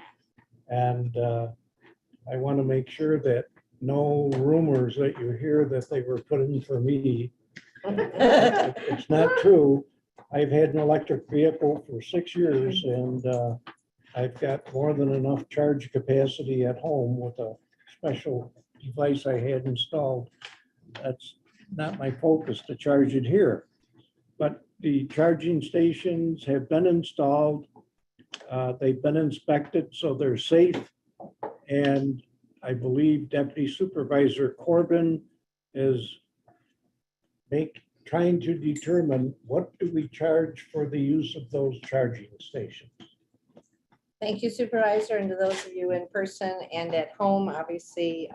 And I want to make sure that no rumors that you hear that they were put in for me. It's not true. I've had an electric vehicle for 6 years, and I've got more than enough charge capacity at home with a special device I had installed. That's not my focus to charge it here. But the charging stations have been installed. They've been inspected, so they're safe. And I believe Deputy Supervisor Corbin is trying to determine what do we charge for the use of those charging stations. Thank you, Supervisor, and to those of you in person and at home, obviously,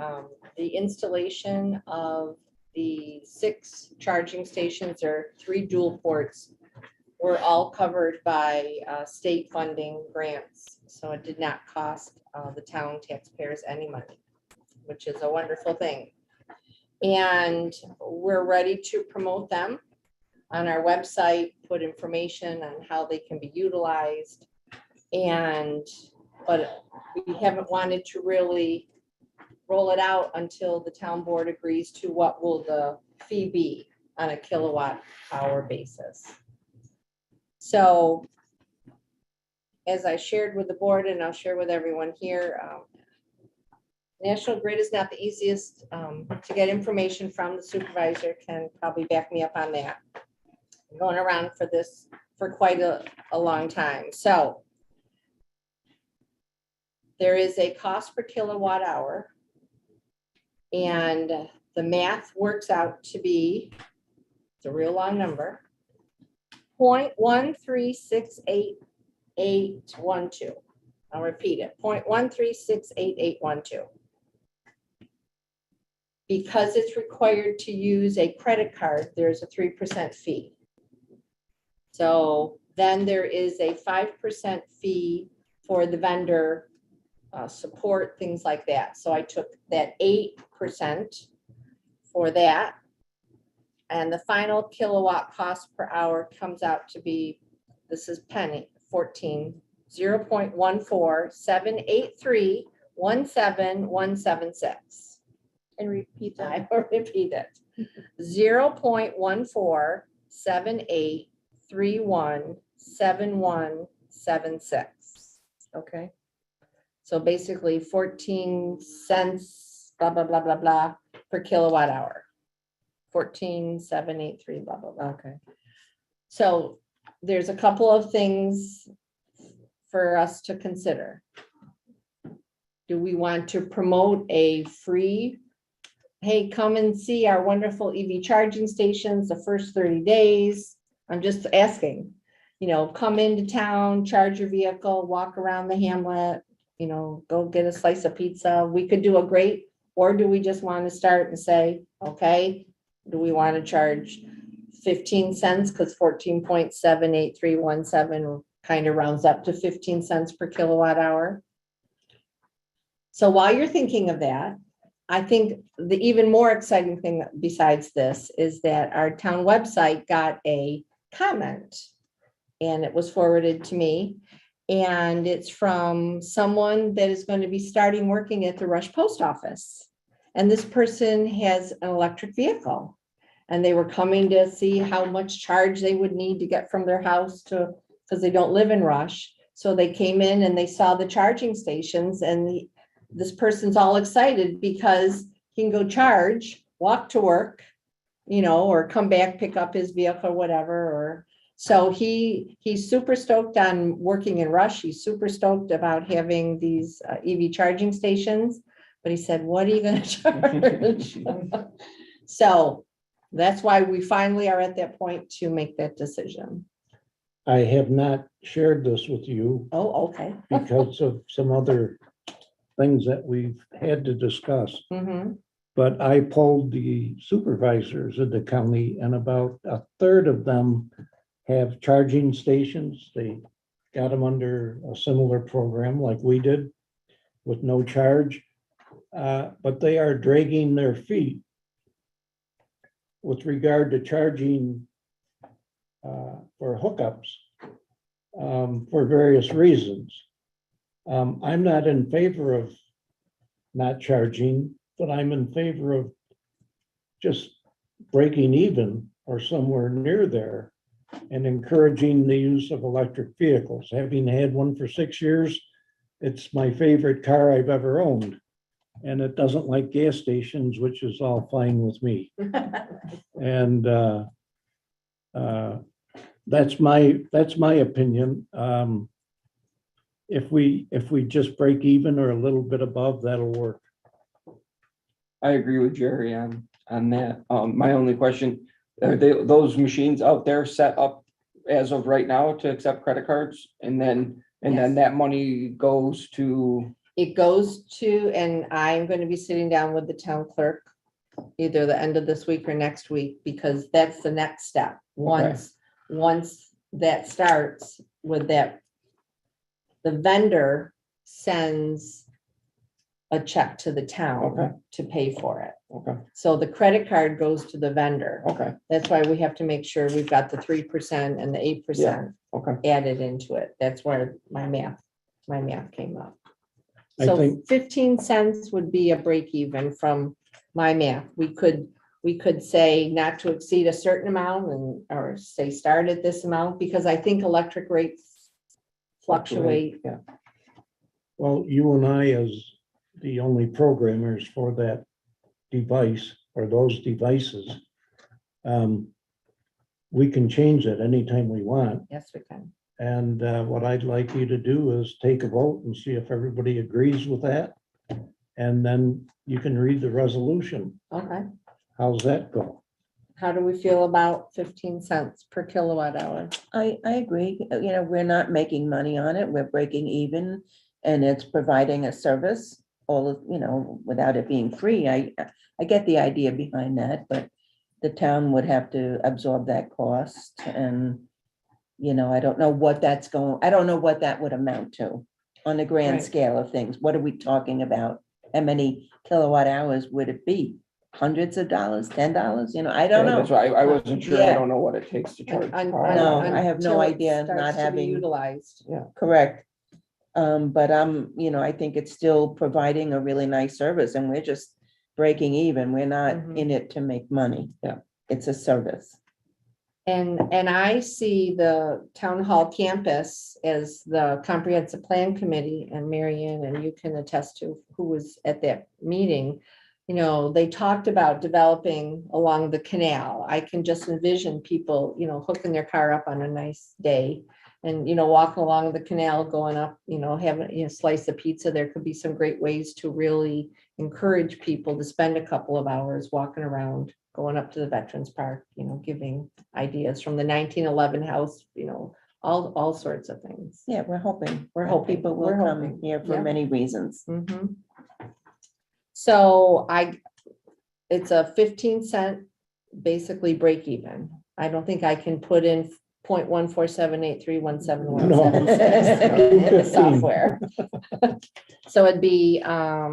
the installation of the 6 charging stations or 3 dual ports were all covered by state funding grants. So it did not cost the town taxpayers any money, which is a wonderful thing. And we're ready to promote them on our website, put information on how they can be utilized. But we haven't wanted to really roll it out until the town board agrees to what will the fee be on a kilowatt hour basis. So as I shared with the board, and I'll share with everyone here, National Grid is not the easiest to get information from. The supervisor can probably back me up on that. I'm going around for this for quite a long time. So there is a cost per kilowatt hour, and the math works out to be, it's a real long number, 0.1368812. I'll repeat it, 0.1368812. Because it's required to use a credit card, there's a 3% fee. So then there is a 5% fee for the vendor support, things like that. So I took that 8% for that. And the final kilowatt cost per hour comes out to be, this is penny, 0.14783171776. And repeat that. I will repeat it. 0.1478317176. Okay, So basically 14 cents, blah, blah, blah, blah, blah, per kilowatt hour. 14,783, blah, blah, blah. okay. So there's a couple of things for us to consider. Do we want to promote a free, hey, come and see our wonderful EV charging stations the first 30 days? I'm just asking, come into town, charge your vehicle, walk around the hamlet, go get a slice of pizza. We could do a great, or do we just want to start and say, okay, do we want to charge 15 cents? Because 14.78317 kind of rounds up to 15 cents per kilowatt hour. So while you're thinking of that, I think the even more exciting thing besides this is that our town website got a comment, and it was forwarded to me. And it's from someone that is going to be starting working at the Rush Post Office. And this person has an electric vehicle. And they were coming to see how much charge they would need to get from their house to, because they don't live in Rush. So they came in and they saw the charging stations, and this person's all excited because he can go charge, walk to work, or come back, pick up his vehicle, whatever. So he's super stoked on working in Rush. He's super stoked about having these EV charging stations. But he said, what are you going to charge? So that's why we finally are at that point to make that decision. I have not shared this with you Oh, okay. because of some other things that we've had to discuss. Mhm. But I polled the supervisors of the county, and about a third of them have charging stations. They got them under a similar program like we did with no charge. But they are dragging their feet with regard to charging for hookups for various reasons. I'm not in favor of not charging, but I'm in favor of just breaking even or somewhere near there and encouraging the use of electric vehicles. Having had one for 6 years, it's my favorite car I've ever owned. And it doesn't like gas stations, which is all fine with me. And that's my opinion. If we just break even or a little bit above, that'll work. I agree with Jerry on that. My only question, are those machines out there set up as of right now to accept credit cards? And then Yes. that money goes to, It goes to, and I'm going to be sitting down with the town clerk either the end of this week or next week, because that's the next step. Once that starts with that, the vendor sends a check to the Okay. town to pay for it. okay, So the credit card goes to the vendor. okay, That's why we have to make sure we've got the 3% and the 8% okay. added into it. That's where my math came up. I So think- 15 cents would be a break even from my math. We could say not to exceed a certain amount or say start at this amount, because I think electric rates fluctuate. Yeah, Well, you and I, as the only programmers for that device or those devices, we can change it anytime we want. Yes, we can. And what I'd like you to do is take a vote and see if everybody agrees with that. And then you can read the resolution. Okay. How's that go? How do we feel about 15 cents per kilowatt hour? I agree. We're not making money on it. We're breaking even, and it's providing a service, all of, without it being free. I get the idea behind that, but the town would have to absorb that cost, and I don't know what that would amount to. on the grand Right. scale of things. What are we talking about? How many kilowatt hours would it be? Hundreds of dollars, $10? I don't Yeah, that's know. why I wasn't sure. I Yeah. don't know what it takes to charge. No, I have no Until it idea, starts not to be having- Utilized. Correct. But I think it's still providing a really nice service and we're just breaking even. We're not Mhm. in it to make money. Yeah. It's a service. And I see the town hall campus as the comprehensive plan committee, and Marion, and you can attest to who was at that meeting. They talked about developing along the canal. I can just envision people, hooking their car up on a nice day and, walking along the canal, going up, having, slice of pizza. There could be some great ways to really encourage people to spend a couple of hours walking around, going up to the Veterans Park, giving ideas from the 1911 house, all sorts of things. Yeah, we're hoping. We're hoping. People will We're come hoping. here for Yeah. many reasons. Mhm. So it's a 15 cent, basically break even. I don't think I can put in 0.147831717 No. in the software. So it'd be, are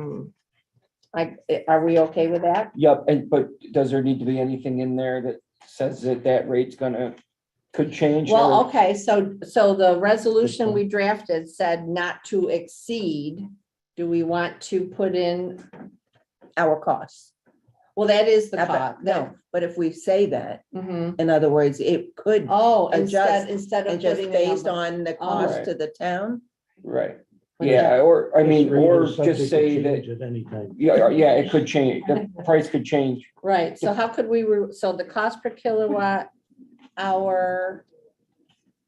we okay with that? Yep, but does there need to be anything in there that says that rate's could change? Well, or- okay, so the resolution we drafted said not to exceed. Do we want to put in, Our costs. well, that is the But cost. no, but if we say that, Mhm. in other words, it could, Oh, Adjust instead of and just putting a based number. on the Oh. cost Right. to the town. Right, Okay. yeah, or Subject to just say that, change At any time. yeah, it could change, the price could change. Right, so how could we, so the cost per kilowatt hour,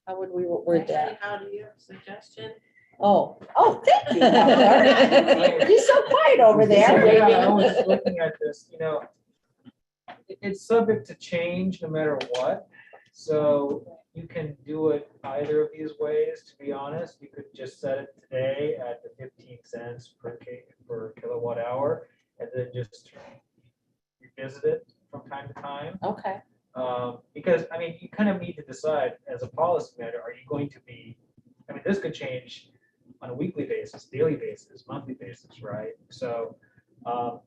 how would we word Actually, that? how do you have a suggestion? Oh, thank you. Howard. He's so quiet over there. Yeah, I waiting. was looking at this, it's subject to change no matter what. So you can do it either of these ways, to be honest. You could just set it today at the 15 cents per kilowatt hour and then just revisit it from time to time. Okay, Because, you kind of need to decide as a policy matter, are you going to be, this could change on a weekly basis, daily basis, monthly basis, right? So how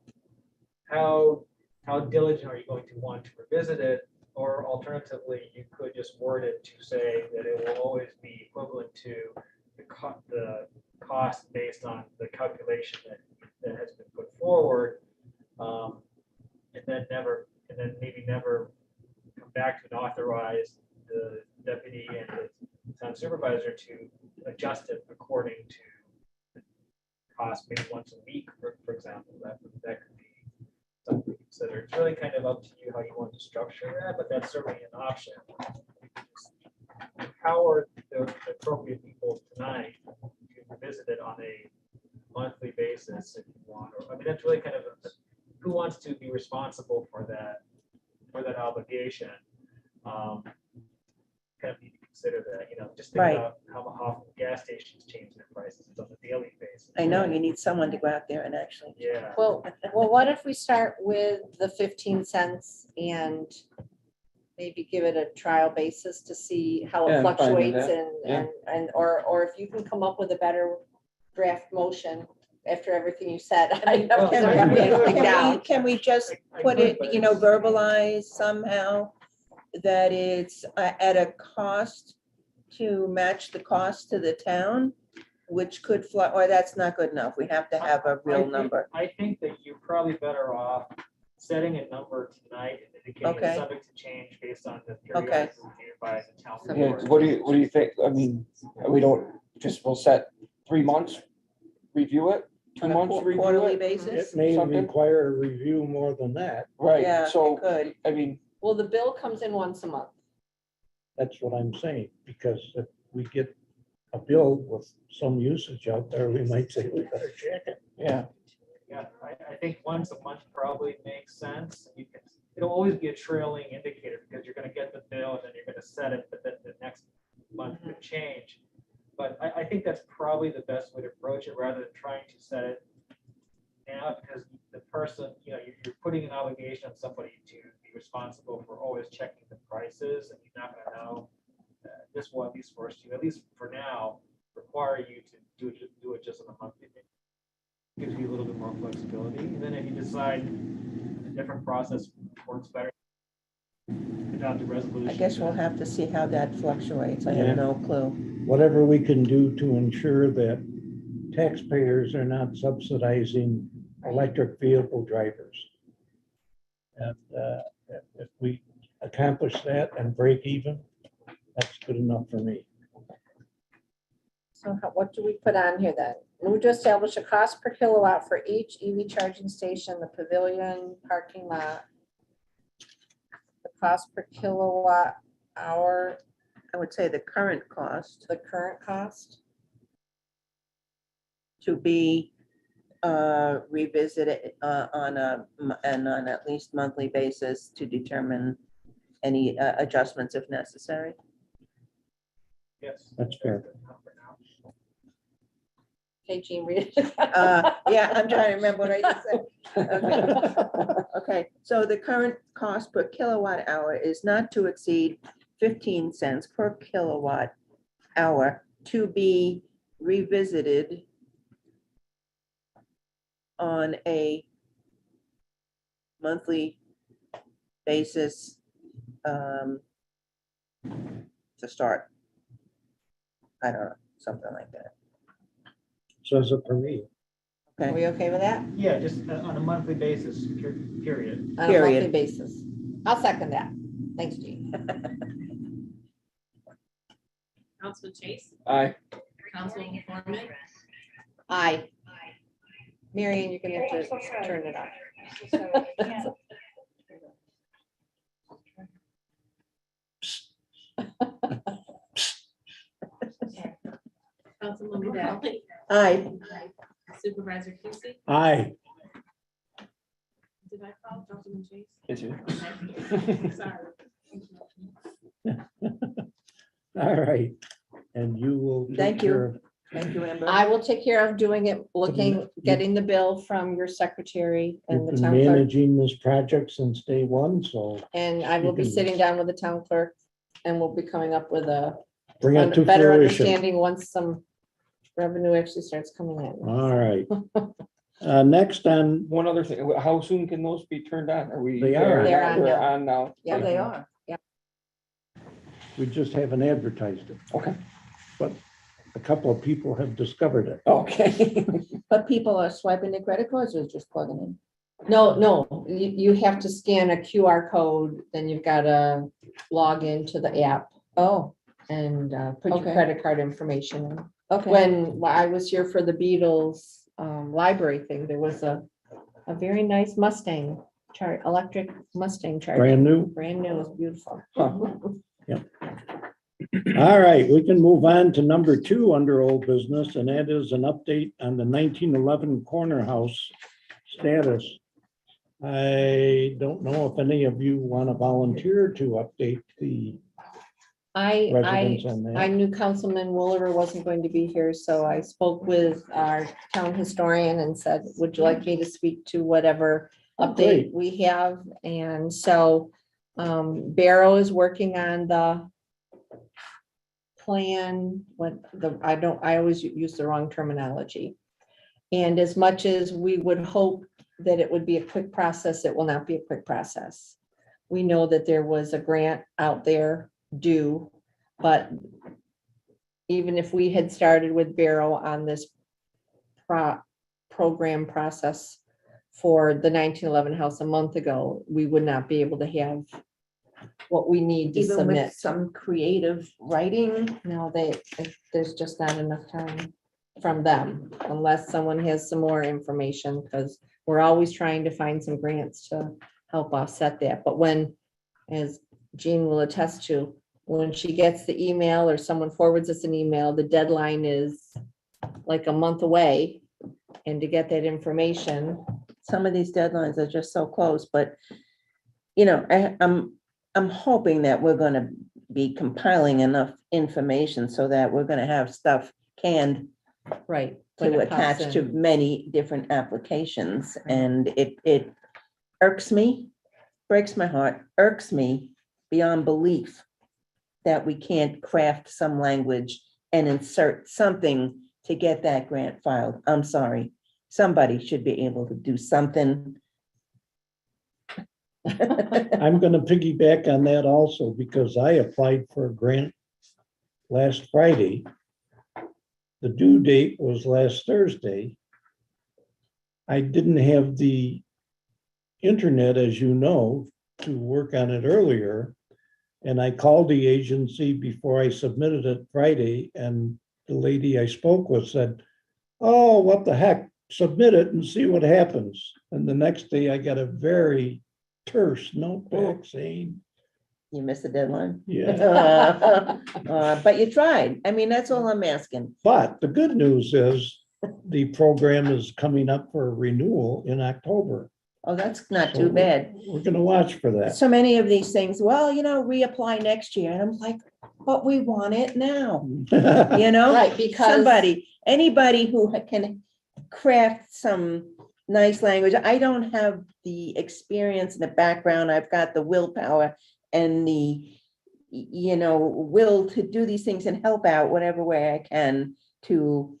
diligent are you going to want to revisit it? Or alternatively, you could just word it to say that it will always be equivalent to the cost based on the calculation that has been put forward. And then maybe never come back to and authorize the deputy and the town supervisor to adjust it according to the cost, maybe once a week, for example. That could be something to consider. It's really kind of up to you how you want to structure that, but that's certainly an option. How are the appropriate people tonight to visit it on a monthly basis if you want? Or, that's really kind of who wants to be responsible for that obligation. Kind of need to consider that, just think Right. about how often gas stations change their prices on a daily basis. I know you need someone to go out there and actually. Yeah. well, what if we start with the 15 cents and maybe give it a trial basis to see how Yeah, it I'm fine with fluctuates that. Yeah. or if you can come up with a better draft motion after everything you said. I Well, have to Can write we- everything can down. we- Can we just I put could, it, but verbalize somehow that it's at a cost to match the cost to the town, which could fly, or that's not good enough. We have to have a I real think- number. I think that you're probably better off setting a number tonight and indicating Okay. it's subject to change based on the Okay. periodic review by the town Yeah, board. what do you think? We don't, we'll set 3 months, review it, 2 On a months, review quarterly it. basis? It may Something. require a review more than that. Right, Yeah, it so, could. Well, the bill comes in once a month. That's what I'm saying, because if we get a bill with some usage out there, we might say we better check it. yeah, Yeah, I think once a month probably makes sense. It'll always be a trailing indicator because you're gonna get the bill and then you're gonna set it, but then the next month could change. But I think that's probably the best way to approach it rather than trying to set it now because the person, you're putting an obligation on somebody to be responsible for always checking the prices and you're not gonna know. This will at least force you, at least for now, require you to do it just on a monthly basis. Gives you a little bit more flexibility. And then if you decide a different process works better, adopt a resolution. I guess we'll have to see how that fluctuates. I Yeah. have no clue. Whatever we can do to ensure that taxpayers are not subsidizing electric vehicle drivers. And if we accomplish that and break even, that's good enough for me. So what do we put on here then? Move to establish a cost per kilowatt for each EV charging station, the pavilion parking lot. The cost per kilowatt hour, I would say the current cost the current cost. to be revisited on an at least monthly basis to determine any adjustments if necessary. Yes. That's fair. Okay, Jean, read it. Yeah, I'm trying to remember what I just said. Okay. Okay, so the current cost per kilowatt hour is not to exceed 15 cents per kilowatt hour to be revisited on a monthly basis to start. I don't know, something like that. Says it for me. Are we okay with that? Yeah, just on a monthly basis, period. On a monthly Period. basis. I'll second that. Thanks, Jean. Councilman Chase, Aye. Councilman Foreman, Aye. Marion, you're gonna have to turn it off. Yeah. Councilman Rowley, Aye. Supervisor Casey, Aye. did I call Councilman Chase? Yes, you. Okay. Sorry. All right. And you will. take Thank you. care of- Thank you, Amber. I will take care of doing it, looking, getting the bill from your secretary and You've the been town clerk. managing this project since day one, so And I will be You can- sitting down with the town clerk and we'll be coming up with a bring it to better fruition. understanding once some revenue actually starts coming in. All right. Next on, One other thing, how soon can those be turned on? Are we? They are. They're on We're now. on now. Yeah, They are. we just haven't advertised it, Okay, but a couple of people have discovered it. okay. But people are swiping their credit cards or just plugging in? No, you have to scan a QR code, then you've got to log into the app Oh, and put your Okay. credit card information in. okay. When I was here for the Beatles library thing, there was a very nice Mustang electric Mustang charger. Brand new. Brand new, it was beautiful. Huh. All right, we can move on to number 2 under old business, and that is an update on the 1911 Corner House status. I don't know if any of you want to volunteer to update the I residents on I that. knew Councilman Woolever wasn't going to be here, so I spoke with our town historian and said, would you like me to speak to whatever Oh, update great. we have? And so Barrow is working on the plan, I always use the wrong terminology. And as much as we would hope that it would be a quick process, it will not be a quick process. We know that there was a grant out there due, but even if we had started with Barrow on this program process for the 1911 house a month ago, we would not be able to have what we need to Even submit. with some creative writing, No, there's just not enough time from them unless someone has some more information, because we're always trying to find some grants to help offset that. But when, as Jean will attest to, when she gets the email or someone forwards us an email, the deadline is like a month away. And to get that information, some of these deadlines are just so close, but I'm hoping that we're gonna be compiling enough information so that we're gonna have stuff canned right. when to it pops attach to in. many different applications. Right. And it irks me, breaks my heart, irks me beyond belief that we can't craft some language and insert something to get that grant filed. I'm sorry. Somebody should be able to do something. I'm gonna piggyback on that also because I applied for a grant last Friday. The due date was last Thursday. I didn't have the internet, as you know, to work on it earlier. And I called the agency before I submitted it Friday, and the lady I spoke with said, "Oh, what the heck, submit it and see what happens." And the next day I got a very terse note back saying, You missed the deadline. yeah. But you tried. I mean, that's all I'm asking. But the good news is the program is coming up for renewal in October. Oh, that's not So too bad. We're gonna watch for that. So many of these things, well, reapply next year. And I'm like, but we want it now, Right, because. anybody who can craft some nice language. I don't have the experience and the background. I've got the willpower and the, will to do these things and help out whatever way I can to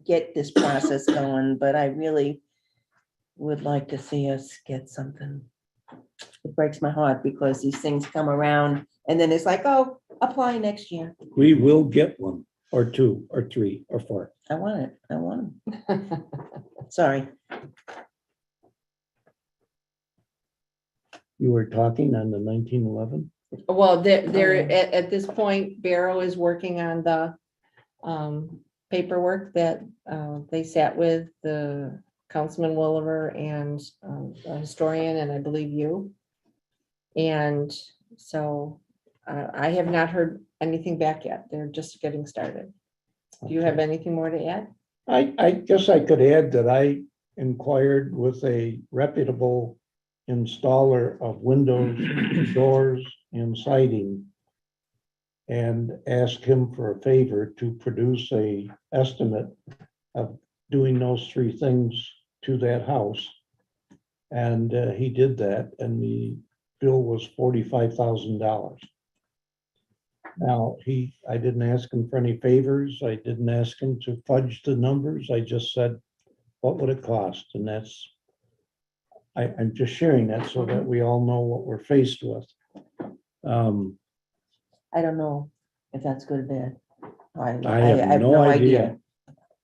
get this process going. But I really would like to see us get something. It breaks my heart because these things come around and then it's like, oh, apply next year. We will get one or two or three or four. I want it. I want them. Sorry. You were talking on the 1911? Well, they're at this point, Barrow is working on the paperwork that they sat with the Councilman Williver and a historian, and I believe you. And so I have not heard anything back yet. They're just getting started. Do you have anything more to add? I guess I could add that I inquired with a reputable installer of windows, doors, and siding, and asked him for a favor to produce a estimate of doing those three things to that house. And he did that, and the bill was $45,000. Now, I didn't ask him for any favors. I didn't ask him to fudge the numbers. I just said, what would it cost? And I'm just sharing that so that we all know what we're faced with. I don't know if that's good or bad. I have no idea.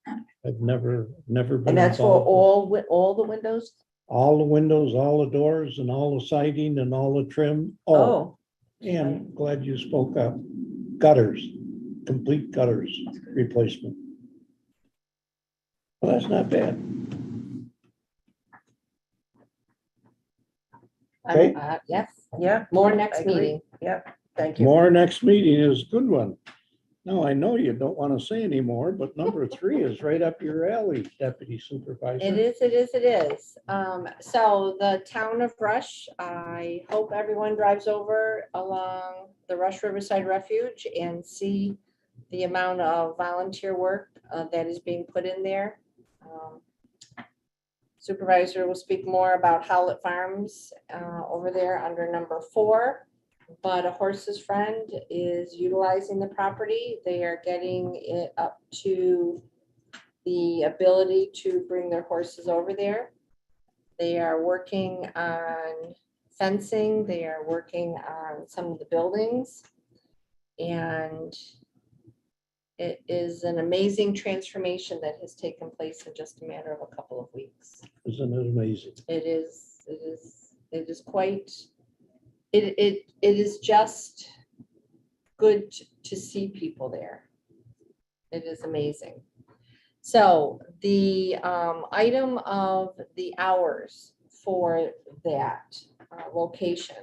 I've never been. And that's for all the windows? All the windows, all the doors, and all the siding, and all the trim. Oh, And glad you spoke up. Gutters, complete gutters replacement. Well, that's not bad. Okay. Yes, yeah, more I next agree. meeting. thank you. More next meeting is a good one. No, I know you don't want to say anymore, but number 3 is right up your alley, Deputy Supervisor. It is. So the town of Rush, I hope everyone drives over along the Rush Riverside Refuge and see the amount of volunteer work that is being put in there. Supervisor will speak more about Howlett Farms over there under number 4. But A Horse's Friend is utilizing the property. They are getting it up to the ability to bring their horses over there. They are working on fencing. They are working on some of the buildings. And it is an amazing transformation that has taken place in just a matter of a couple of weeks. Isn't it amazing? It is quite, it is just good to see people there. It is amazing. So the item of the hours for that location.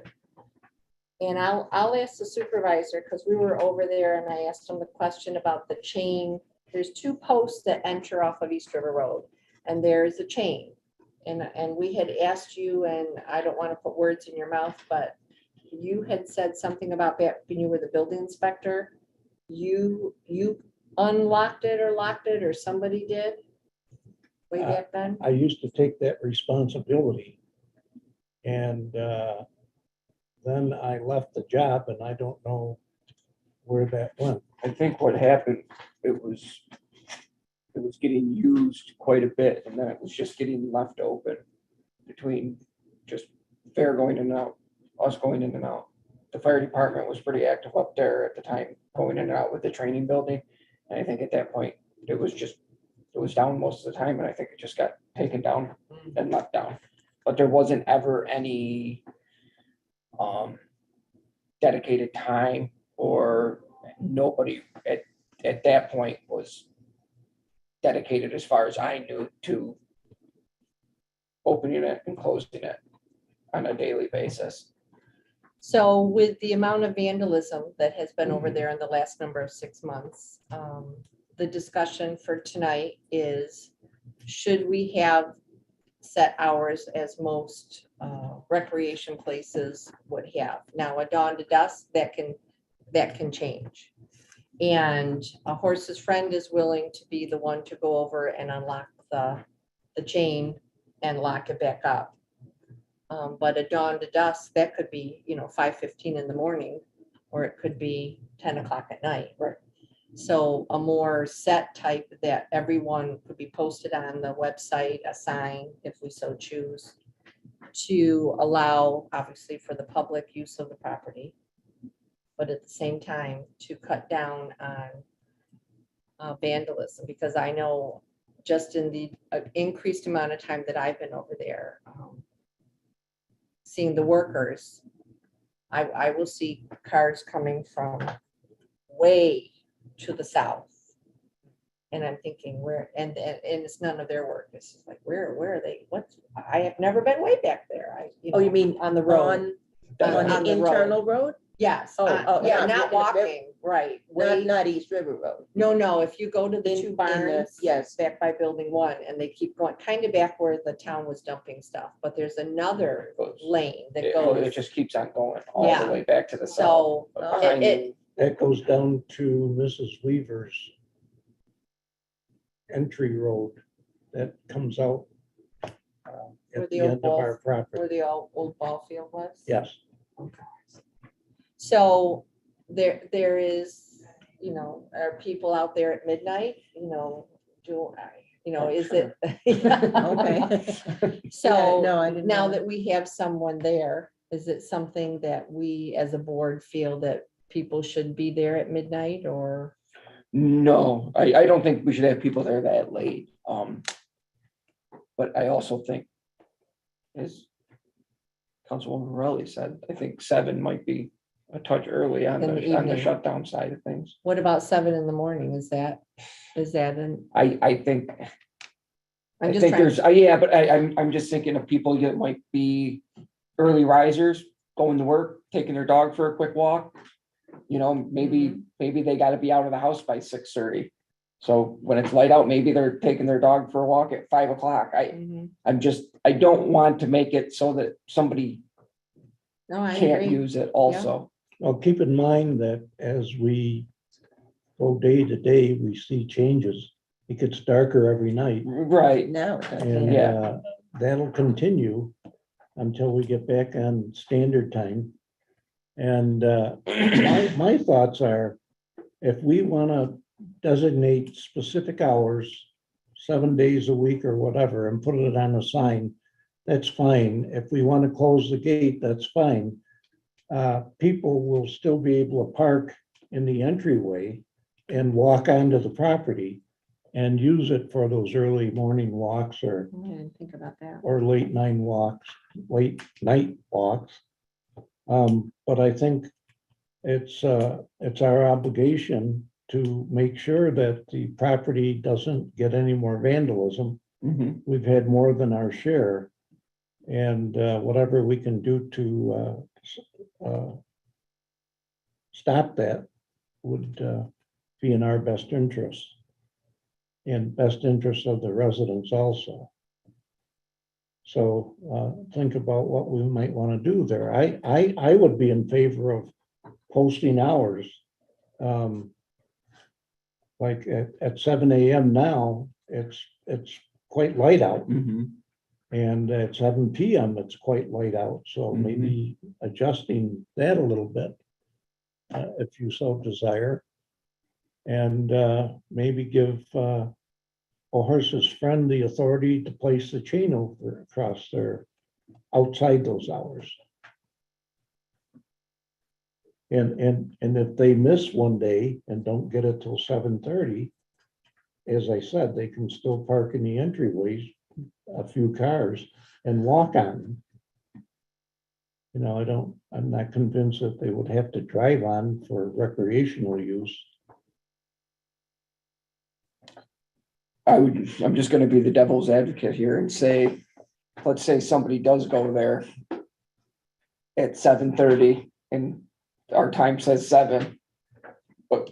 And I'll ask the supervisor, because we were over there and I asked him the question about the chain. There's 2 posts that enter off of East River Road, and there's a chain. And we had asked you, and I don't want to put words in your mouth, but you had said something about back when you were the building inspector. You unlocked it or locked it, or somebody did way back then? I used to take that responsibility. And then I left the job, and I don't know where that went. I think what happened, it was getting used quite a bit, and then it was just getting left open between just fair going in and out, us going in and out. The fire department was pretty active up there at the time, going in and out with the training building. And I think at that point, it was down most of the time, and I think it just got taken down and left down. But there wasn't ever any dedicated time, or nobody at that point was dedicated, as far as I knew, to opening it and closing it on a daily basis. So with the amount of vandalism that has been over there in the last number of 6 months, the discussion for tonight is, should we have set hours as most recreation places would have? Now, a dawn to dusk, that can change. And a horse's friend is willing to be the one to go over and unlock the chain and lock it back up. But a dawn to dusk, that could be, 5:15 in the morning, or it could be 10 o'clock at night. Right. So a more set type that everyone could be posted on the website, a sign, if we so choose, to allow, obviously, for the public use of the property, but at the same time to cut down on vandalism, because I know just in the increased amount of time that I've been over there, seeing the workers, I will see cars coming from way to the south. And I'm thinking where, and it's none of their work. It's just like, where are they? I have never been way back there. Oh, you mean on the road? on on the the road. internal road? Yes. Oh, Yeah, yeah, not walking, right. Not East River Road. No, if you go to the In- two in the- barns, yes. back by building 1, and they keep going, kind of back where the town was dumping stuff, but there's another lane that It goes. just keeps on going all Yeah. the way back to the south. So Oh. behind it- That goes down to Mrs. Weaver's entry road that comes out Where at the the old end of our where property. the old ball field was. Yes. So there is, are people out there at midnight, is it? Okay. So No, I didn't now know. that we have someone there, is it something that we as a board feel that people should be there at midnight, or? No, I don't think we should have people there that late. But I also think, as Councilwoman Morelli said, I think 7 might be a touch early on In the the evening. shutdown side of things. What about 7 in the morning? Is that an? I think, I'm I just think trying. there's, yeah, but I'm just thinking of people that might be early risers, going to work, taking their dog for a quick walk. Maybe they gotta be out of the house by 6:30. So when it's light out, maybe they're taking their dog for a walk at 5 o'clock. Mhm. I don't want to make it so that somebody No, I can't agree. use it also. Well, keep in mind that as we go day to day, we see changes. It gets darker every night. Right, Now. And Yeah. that'll continue until we get back on standard time. And my thoughts are, if we want to designate specific hours, 7 days a week or whatever, and put it on a sign, that's fine. If we want to close the gate, that's fine. People will still be able to park in the entryway and walk onto the property and use it for those early morning walks or I didn't think about that. late night walks. But I think it's our obligation to make sure that the property doesn't get any more vandalism. Mhm. We've had more than our share. And whatever we can do to stop that would be in our best interest. And best interest of the residents also. So think about what we might want to do there. I would be in favor of posting hours. Like at 7 a.m. now, it's quite light out. Mhm. And at 7 p.m., it's quite light out. So maybe adjusting that a little bit. if you so desire. And maybe give a horse's friend the authority to place the chain over across there outside those hours. And if they miss one day and don't get it till 7:30, as I said, they can still park in the entryways, a few cars, and walk on them. You know, I'm not convinced that they would have to drive on for recreational use. I'm just gonna be the devil's advocate here and say, let's say somebody does go there at 7:30 and our time says 7. But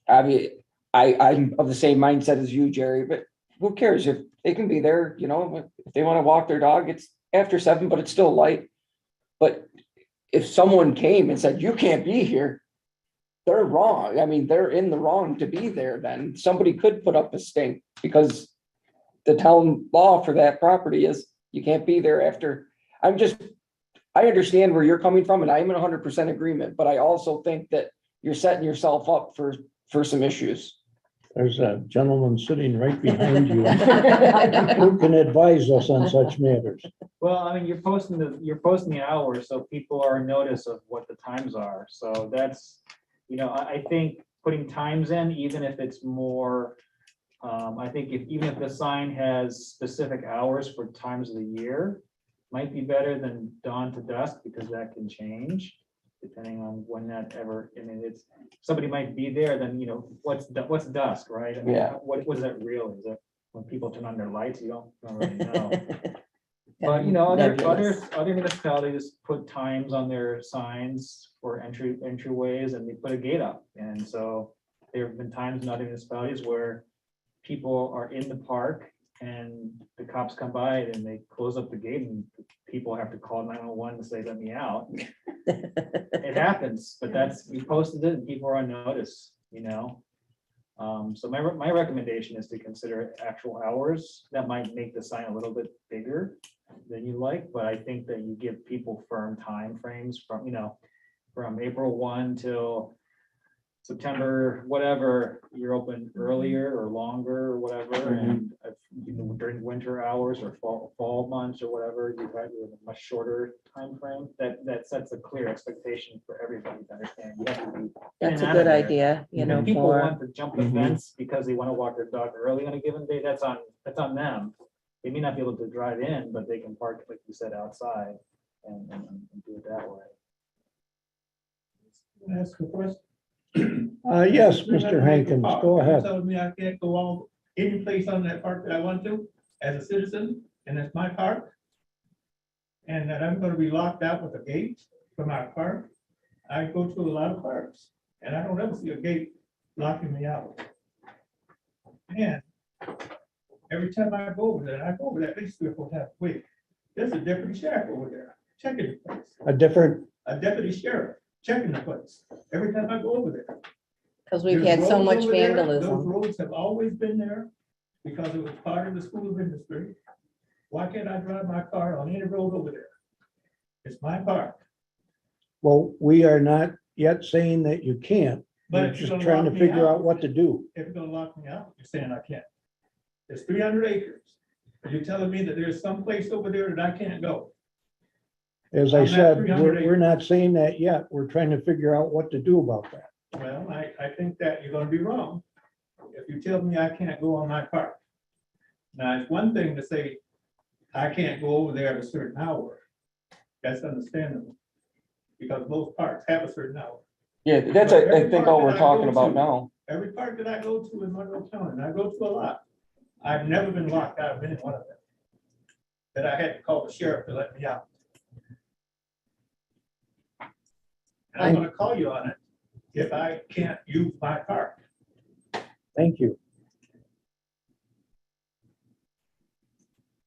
I mean, I'm of the same mindset as you, Jerry, but who cares if they can be there, you know, if they want to walk their dog, it's after 7, but it's still light. But if someone came and said, you can't be here, they're wrong. I mean, they're in the wrong to be there then. Somebody could put up a stink because the town law for that property is you can't be there after. I understand where you're coming from and I'm in 100% agreement, but I also think that you're setting yourself up for some issues. There's a gentleman sitting right behind you who can advise us on such matters. Well, I mean, you're posting the hours, so people are in notice of what the times are. So that's, you know, I think putting times in, even if it's more, I think even if the sign has specific hours for times of the year, might be better than dawn to dusk, because that can change depending on when that ever, I mean, it's, somebody might be there, then, you know, what's dusk, right? I mean, Yeah. what is that real? Is that when people turn on their lights? You don't really know. But, you know, other municipalities put times on their signs for entryways, and they put a gate up. And so there have been times in other municipalities where people are in the park and the cops come by and they close up the gate and people have to call 911 to say, let me out. It happens, but we posted it and people are on notice, you know? So my recommendation is to consider actual hours. That might make the sign a little bit bigger than you like, but I think that you give people firm time frames from, you know, from April 1 till September, whatever, you're open earlier or longer or whatever. And if, you know, during winter hours or fall months or whatever, you have a much shorter time frame. That sets a clear expectation for everybody to understand. You have to be in That's and a out of good there. idea, you know, If people for, want to jump the fence because they want to walk their dog early on a given day, that's on them. They may not be able to drive in, but they can park, like you said, outside and do it that way. Can I ask a question? Yes, Mr. Hankins, go You're ahead. telling me I can't go on any place on that park that I want to as a citizen, and it's my park? And that I'm gonna be locked out with a gate from our park? I go to a lot of parks, and I don't ever see a gate locking me out. And every time I go over there, at least 3 or 4 times a week, there's a deputy sheriff over there checking the place. A deputy sheriff checking the place every time I go over there. Because we've There's had so roads much over there. Those vandalism. roads have always been there because it was part of the school of industry. Why can't I drive my car on any road over there? It's my park. Well, we are not yet saying that you can't. But We're if you're just gonna trying to lock me figure out- out what to do. If you're gonna lock me out, you're saying I can't. It's 300 acres. Are you telling me that there's some place over there that I can't go? As I I'm at said, 300 we're not saying that yet. We're trying to figure out what to do about that. Well, I think that you're gonna be wrong if you tell me I can't go on my park. Now, it's one thing to say, I can't go over there at a certain hour. That's understandable, because most parks have a certain hour. Yeah, that's, I think all we're talking about now. Every park that I go to in Monroe County, and I go to a lot, I've never been locked out of any one of them. That I had to call the sheriff to let me out. And I'm gonna call you on it if I can't use my park. Thank you.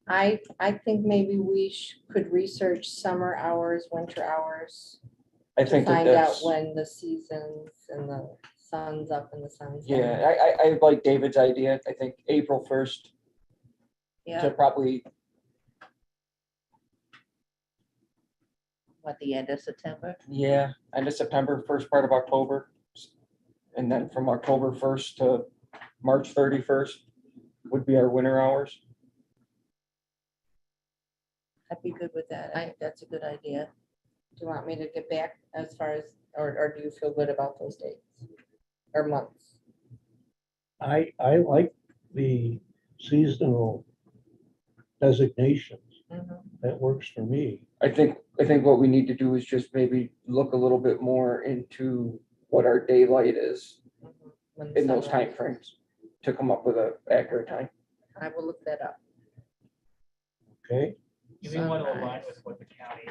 I think maybe we could research summer hours, winter hours, I to think that find out that's, when the seasons and the sun's up and the sun's down. yeah, I like David's idea. I think April 1st yeah, to probably What, the end of September? Yeah, end of September, first part of October. And then from October 1st to March 31st would be our winter hours. I'd be good with that. I think that's a good idea. Do you want me to get back as far as, or do you feel good about those dates or months? I like the seasonal designations. That works for me. I think what we need to do is just maybe look a little bit more into what our daylight is When the in those sunrise- timeframes to come up with an accurate time. I will look that up. Okay, Do we want to align Sunrise. with what the county?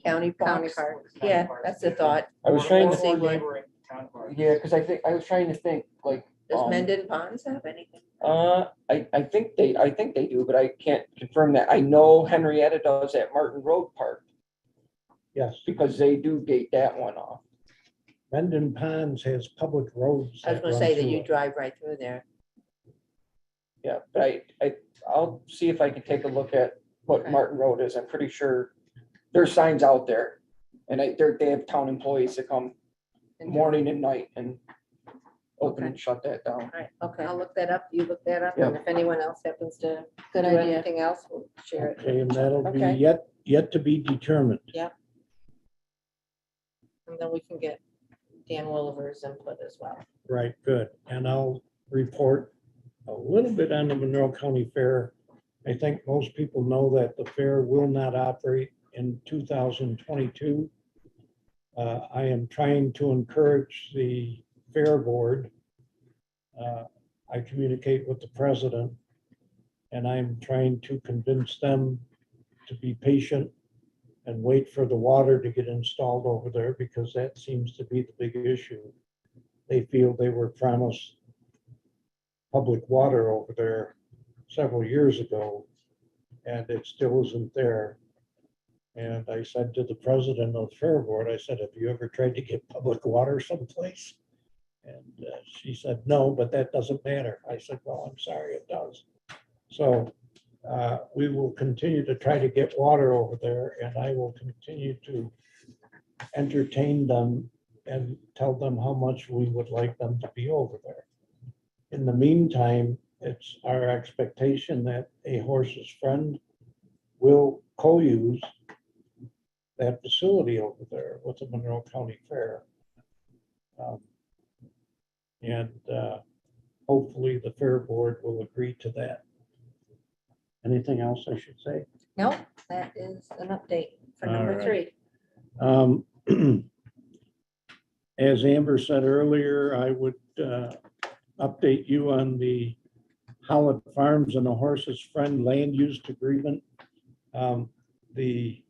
County County parks. park. Yeah, that's the thought. I was trying to see Or what- neighboring town parks. Yeah, because I was trying to think like. Does Mendon Ponds have anything? I think they do, but I can't confirm that. I know Henrietta does at Martin Road Park yes. because they do gate that one off. Mendon Ponds has public roads. I was gonna run say that through you it. drive right through there. Yeah, but I'll see if I can take a look at what Okay. Martin Road is. I'm pretty sure there's signs out there. And they have town employees that come morning and night and open and shut that down. All right, okay. I'll look that up, you look that up, and Yeah. if anyone else happens to Good do idea. anything else, we'll share it. Okay, and that'll be Okay. yet to be determined. And then we can get Dan Williver's input as well. Right, good. And I'll report a little bit on the Monroe County Fair. I think most people know that the fair will not operate in 2022. I am trying to encourage the fair board. I communicate with the president, and I'm trying to convince them to be patient and wait for the water to get installed over there, because that seems to be the big issue. They feel they were promised public water over there several years ago, and it still isn't there. And I said to the president of the fair board, I said, have you ever tried to get public water someplace? And she said, no, but that doesn't matter. I said, well, I'm sorry, it does. So we will continue to try to get water over there, and I will continue to entertain them and tell them how much we would like them to be over there. In the meantime, it's our expectation that A Horse's Friend will co-use that facility over there with the Monroe County Fair. And hopefully the fair board will agree to that. Anything else I should say? Nope, that is an update for All number right. 3. As Amber said earlier, I would update you on the Howlett Farms and the Horse's Friend land use agreement. The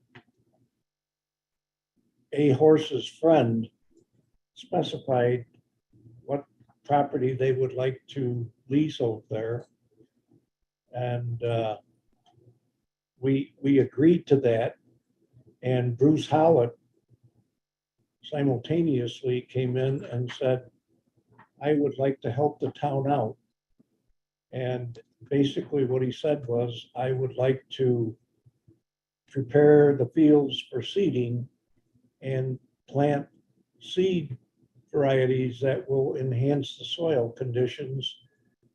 A Horse's Friend specified what property they would like to lease over there. And we agreed to that. And Bruce Howlett simultaneously came in and said, I would like to help the town out. And basically what he said was, I would like to prepare the fields for seeding and plant seed varieties that will enhance the soil conditions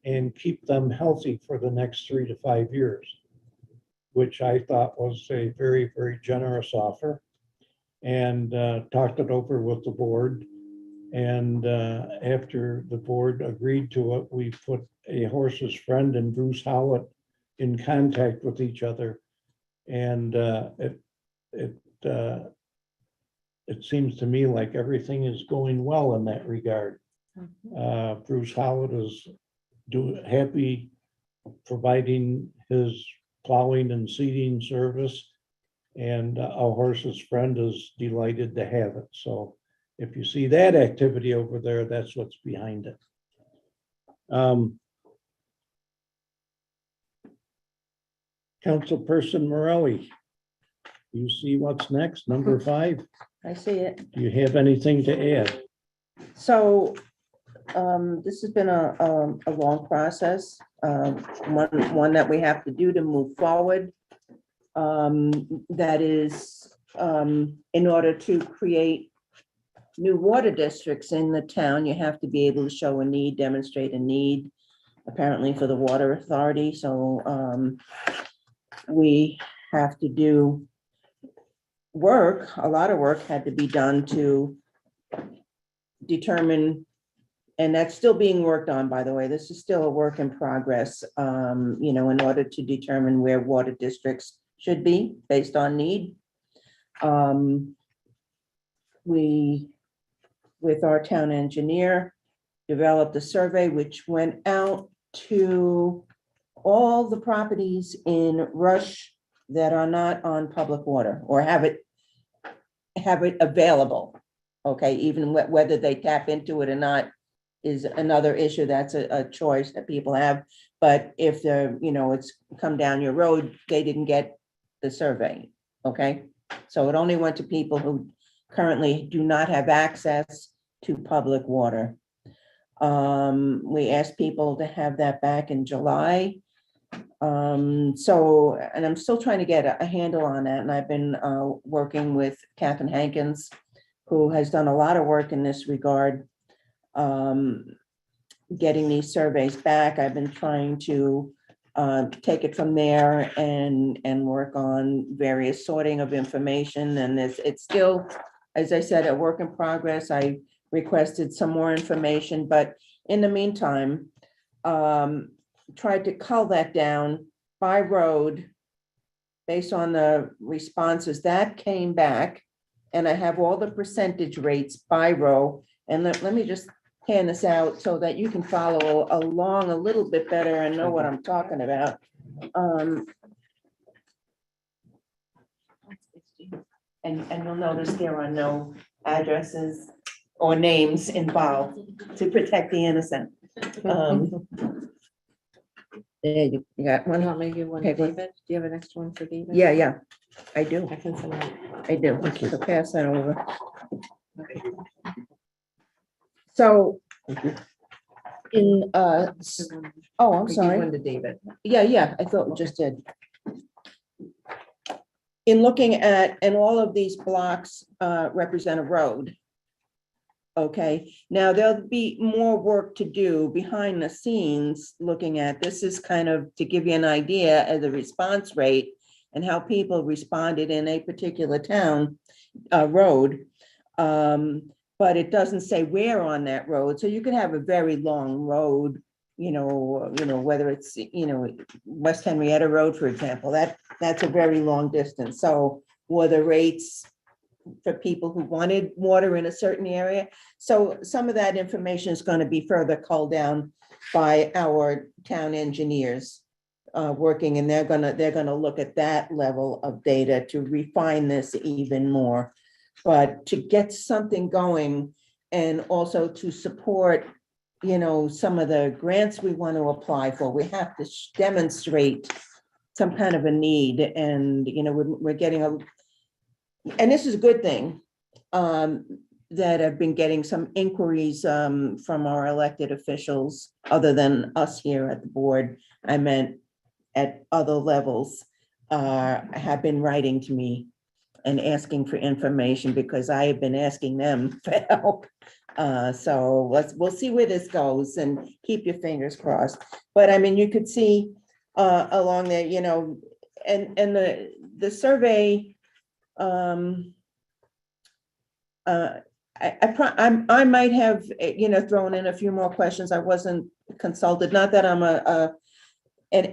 and keep them healthy for the next 3 to 5 years, which I thought was a very, very generous offer. And talked it over with the board. And after the board agreed to it, we put A Horse's Friend and Bruce Howlett in contact with each other. And it seems to me like everything is going well in that regard. Bruce Howlett is happy providing his plowing and seeding service. And A Horse's Friend is delighted to have it. So if you see that activity over there, that's what's behind it. Councilperson Morelli, you see what's next, number 5? I see it. Do you have anything to add? So this has been a long process, one that we have to do to move forward. That is in order to create new water districts in the town, you have to be able to show a need, demonstrate a need, apparently for the water authority. So we have to do work, a lot of work had to be done to determine, and that's still being worked on, by the way, this is still a work in progress, in order to determine where water districts should be based on need. We, with our town engineer, developed a survey which went out to all the properties in Rush that are not on public water or have it available. Okay, even whether they tap into it or not is another issue. That's a choice that people have. But if it's come down your road, they didn't get the survey. Okay, so it only went to people who currently do not have access to public water. We asked people to have that back in July. And I'm still trying to get a handle on that. And I've been working with Catherine Hankins, who has done a lot of work in this regard, getting these surveys back. I've been trying to take it from there and work on various sorting of information. And it's still, as I said, a work in progress. I requested some more information, but in the meantime, tried to cull that down by road based on the responses that came back. And I have all the percentage rates by row. And let me just hand this out so that you can follow along a little bit better and know what I'm talking about. And you'll notice there are no addresses or names involved to protect the innocent. There you got You one. want me to give one to Okay, go. David? Do you have an extra one for David? Yeah, I do. I can send it. I do. So pass that over. So in, oh, I'm We give sorry. one to David. Yeah, I thought we just did. In looking at, and all of these blocks represent a road. Okay, now there'll be more work to do behind the scenes, looking at, this is kind of to give you an idea of the response rate and how people responded in a particular town road. But it doesn't say where on that road. So you could have a very long road, whether it's, West Henrietta Road, for example, that's a very long distance. So were the rates for people who wanted water in a certain area? So some of that information is going to be further culled down by our town engineers working, and they're gonna look at that level of data to refine this even more. But to get something going and also to support, some of the grants we want to apply for, we have to demonstrate some kind of a need. And, we're getting and this is a good thing, that I've been getting some inquiries from our elected officials, other than us here at the board. I meant at other levels, have been writing to me and asking for information because I have been asking them for help. So we'll see where this goes and keep your fingers crossed. But I mean, you could see along there, and the survey, I might have, thrown in a few more questions. I wasn't consulted, not that I'm an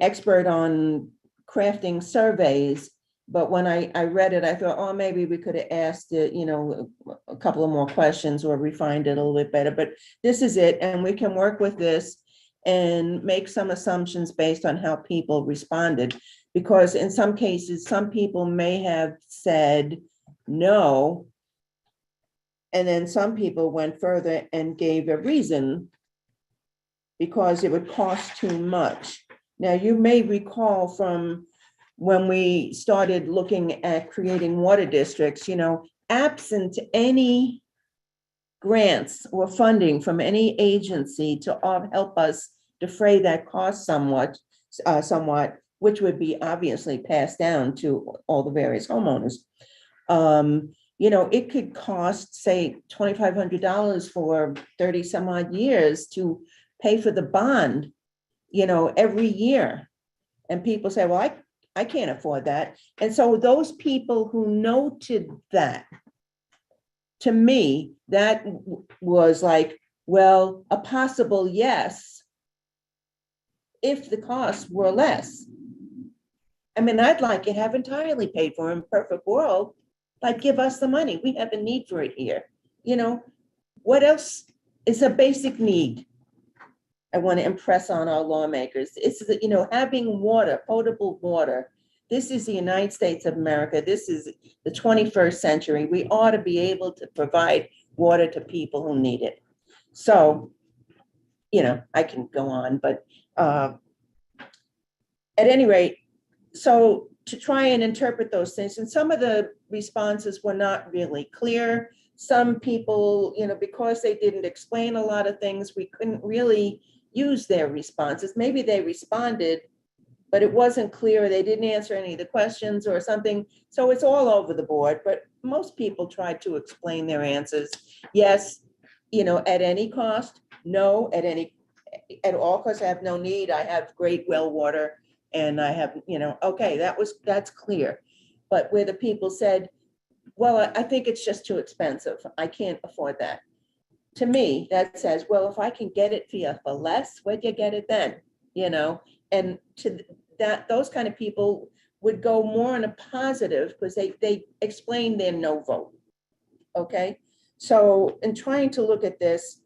expert on crafting surveys, but when I read it, I thought, oh, maybe we could have asked it, a couple of more questions or refined it a little bit better, but this is it. And we can work with this and make some assumptions based on how people responded. Because in some cases, some people may have said no. And then some people went further and gave a reason because it would cost too much. Now, you may recall from when we started looking at creating water districts, absent any grants or funding from any agency to help us defray that cost somewhat, which would be obviously passed down to all the various homeowners. You know, it could cost, say, $2,500 for 30 some odd years to pay for the bond, you know, every year. And people say, well, I can't afford that. And so those people who noted that, to me, that was like, well, a possible yes, if the costs were less. I mean, I'd like it have entirely paid for in a perfect world. Like, give us the money. We have a need for it here. You know, what else is a basic need? I want to impress on our lawmakers. It's, you know, having water, potable water. This is the United States of America. This is the 21st century. We ought to be able to provide water to people who need it. So, you know, I can go on, but at any rate, so to try and interpret those things, and some of the responses were not really clear. Some people, you know, because they didn't explain a lot of things, we couldn't really use their responses. Maybe they responded, but it wasn't clear. They didn't answer any of the questions or something. So it's all over the board, but most people tried to explain their answers. Yes, you know, at any cost. No, at all costs. I have no need. I have great well water. And I have, you know, okay, that's clear. But where the people said, well, I think it's just too expensive. I can't afford that. To me, that says, well, if I can get it for less, where'd you get it then? You know, and to that, those kind of people would go more on a positive because they explain their no vote. Okay. So in trying to look at this,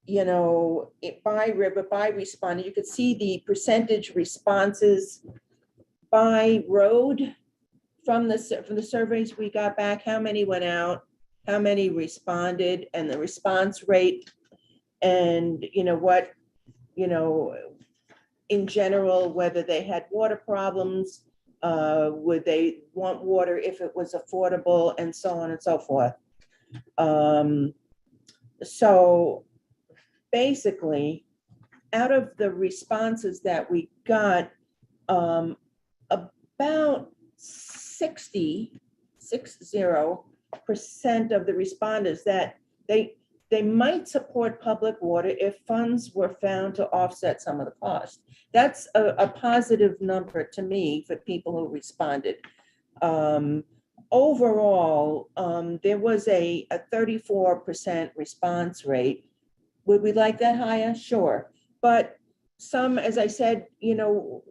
you know, by respondent, you could see the percentage responses by road from the surveys we got back, how many went out, how many responded, and the response rate. And you know what, you know, in general, whether they had water problems, would they want water if it was affordable, and so on and so forth. So basically, out of the responses that we got, about 60% of the respondents that they might support public water if funds were found to offset some of the cost. That's a positive number to me for people who responded. Overall, there was a 34% response rate. Would we like that higher? Sure. But some, as I said, you know,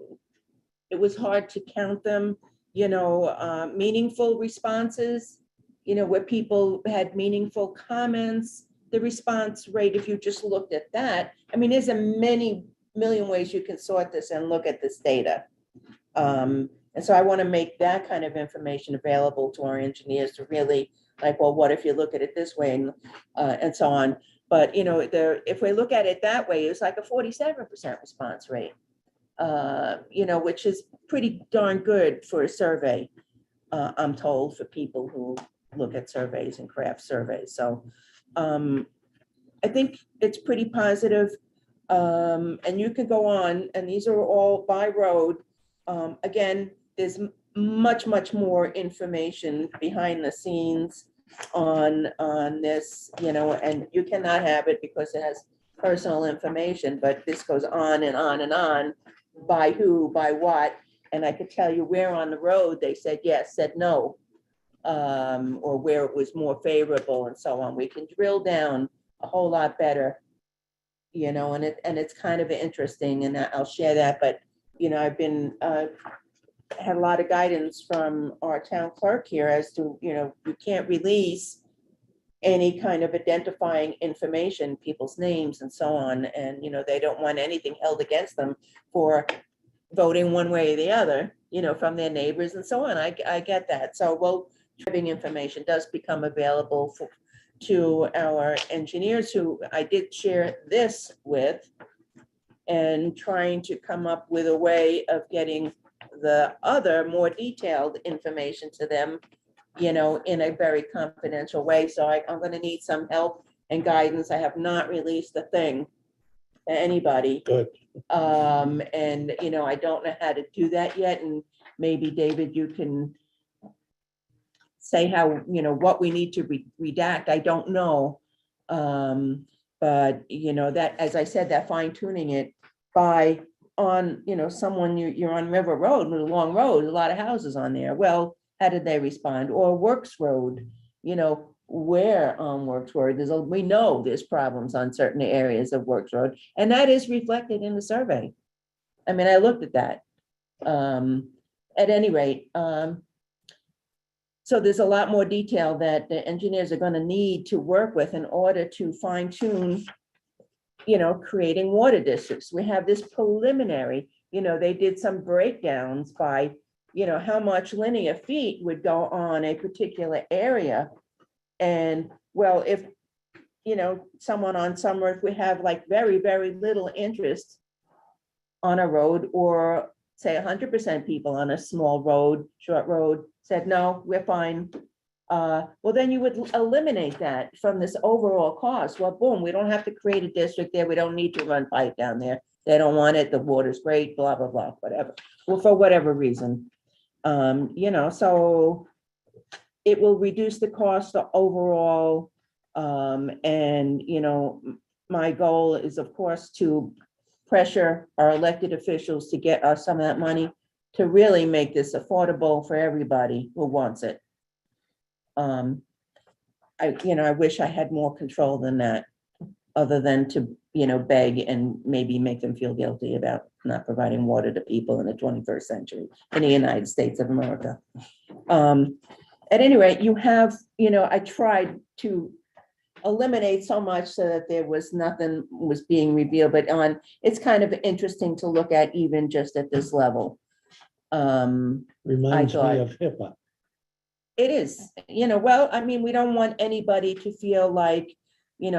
it was hard to count them, you know, meaningful responses, you know, where people had meaningful comments. The response rate, if you just looked at that, I mean, there's a million ways you can sort this and look at this data. And so I want to make that kind of information available to our engineers to really like, well, what if you look at it this way, and so on. But, you know, if we look at it that way, it's like a 47% response rate, you know, which is pretty darn good for a survey, I'm told, for people who look at surveys and craft surveys. So I think it's pretty positive. And you could go on, and these are all by road. Again, there's much more information behind the scenes on this, you know, and you cannot have it because it has personal information, but this goes on and on and on, by who, by what. And I could tell you where on the road they said yes, said no, or where it was more favorable and so on. We can drill down a whole lot better, you know, and it's kind of interesting, and I'll share that. But, you know, I've been, had a lot of guidance from our town clerk here as to, you know, you can't release any kind of identifying information, people's names and so on. And, you know, they don't want anything held against them for voting one way or the other, you know, from their neighbors and so on. I get that. So, well, driving information does become available to our engineers, who I did share this with, and trying to come up with a way of getting the other more detailed information to them, you know, in a very confidential way. So I'm going to need some help and guidance. I have not released the thing to anybody. Good. And, you know, I don't know how to do that yet. And maybe, David, you can say how, what we need to redact, I don't know. But, that, as I said, that fine tuning it by on, someone, you're on River Road, with a long road, a lot of houses on there. Well, how did they respond? Or Works Road, where on Works Road, we know there's problems on certain areas of Works Road, and that is reflected in the survey. I mean, I looked at that. At any rate, so there's a lot more detail that the engineers are going to need to work with in order to fine tune, creating water districts. We have this preliminary, they did some breakdowns by, how much linear feet would go on a particular area. And well, if, someone on Summer, if we have like very, very little interest on a road, or say 100% people on a small road, short road, said, no, we're fine. Well, then you would eliminate that from this overall cost. Well, boom, we don't have to create a district there. We don't need to run pipe down there. They don't want it. The water's great, blah, blah, blah, whatever. Well, for whatever reason, so it will reduce the cost overall. And, my goal is, of course, to pressure our elected officials to get us some of that money to really make this affordable for everybody who wants it. I wish I had more control than that, other than to, beg and maybe make them feel guilty about not providing water to people in the 21st century in the United States of America. At any rate, you have, I tried to eliminate so much so that there was nothing was being revealed, but it's kind of interesting to look at even just at this level. Reminds thought- me of HIPAA. It is, well, I mean, we don't want anybody to feel like,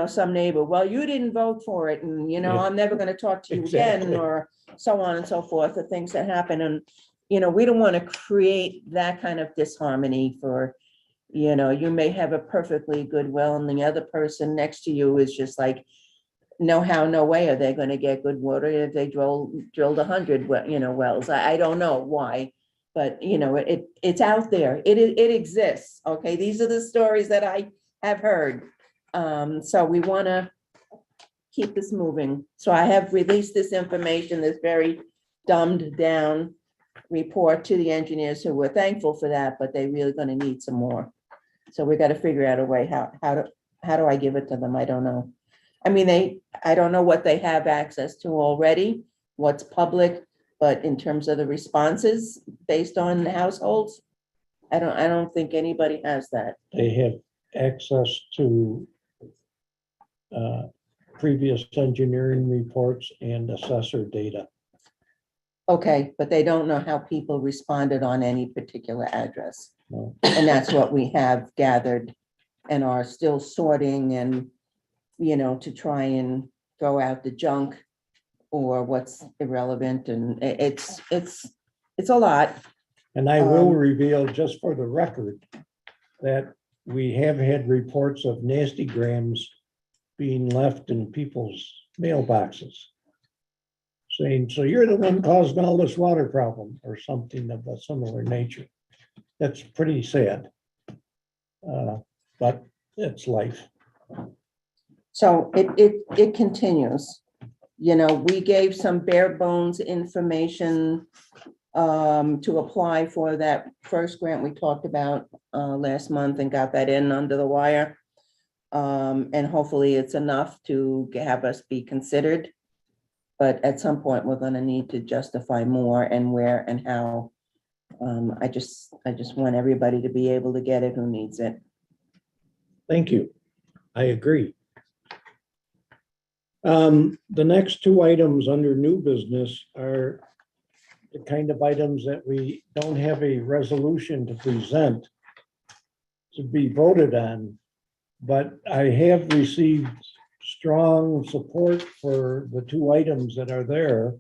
some neighbor, well, you didn't vote for it, and, Yeah. I'm never gonna talk to you again, Exactly. or so on and so forth, the things that happen. And, we don't want to create that kind of disharmony for, you may have a perfectly good well, and the other person next to you is just like, no how, no way are they gonna get good water if they drilled 100 wells. I don't know why. But, it's out there. It exists. Okay, these are the stories that I have heard. So we want to keep this moving. So I have released this information, this very dumbed down report to the engineers, who were thankful for that, but they really going to need some more. So we got to figure out a way how do I give it to them? I don't know. I mean, I don't know what they have access to already, what's public. But in terms of the responses based on the households, I don't think anybody has that. They have access to previous engineering reports and assessor data. Okay, but they don't know how people responded on any particular address. No. And that's what we have gathered and are still sorting and, to try and throw out the junk or what's irrelevant, and it's a lot. And I will reveal, just for the record, that we have had reports of nasty grams being left in people's mailboxes, saying, so you're the one causing all this water problem, or something of a similar nature. That's pretty sad. But it's life. So it continues. We gave some bare bones information to apply for that first grant we talked about last month, and got that in under the wire. And hopefully it's enough to have us be considered. But at some point, we're going to need to justify more, and where and how. I just want everybody to be able to get it who needs it. Thank you. I agree. The next two items under new business are the kind of items that we don't have a resolution to present to be voted on, but I have received strong support for the two items that are there.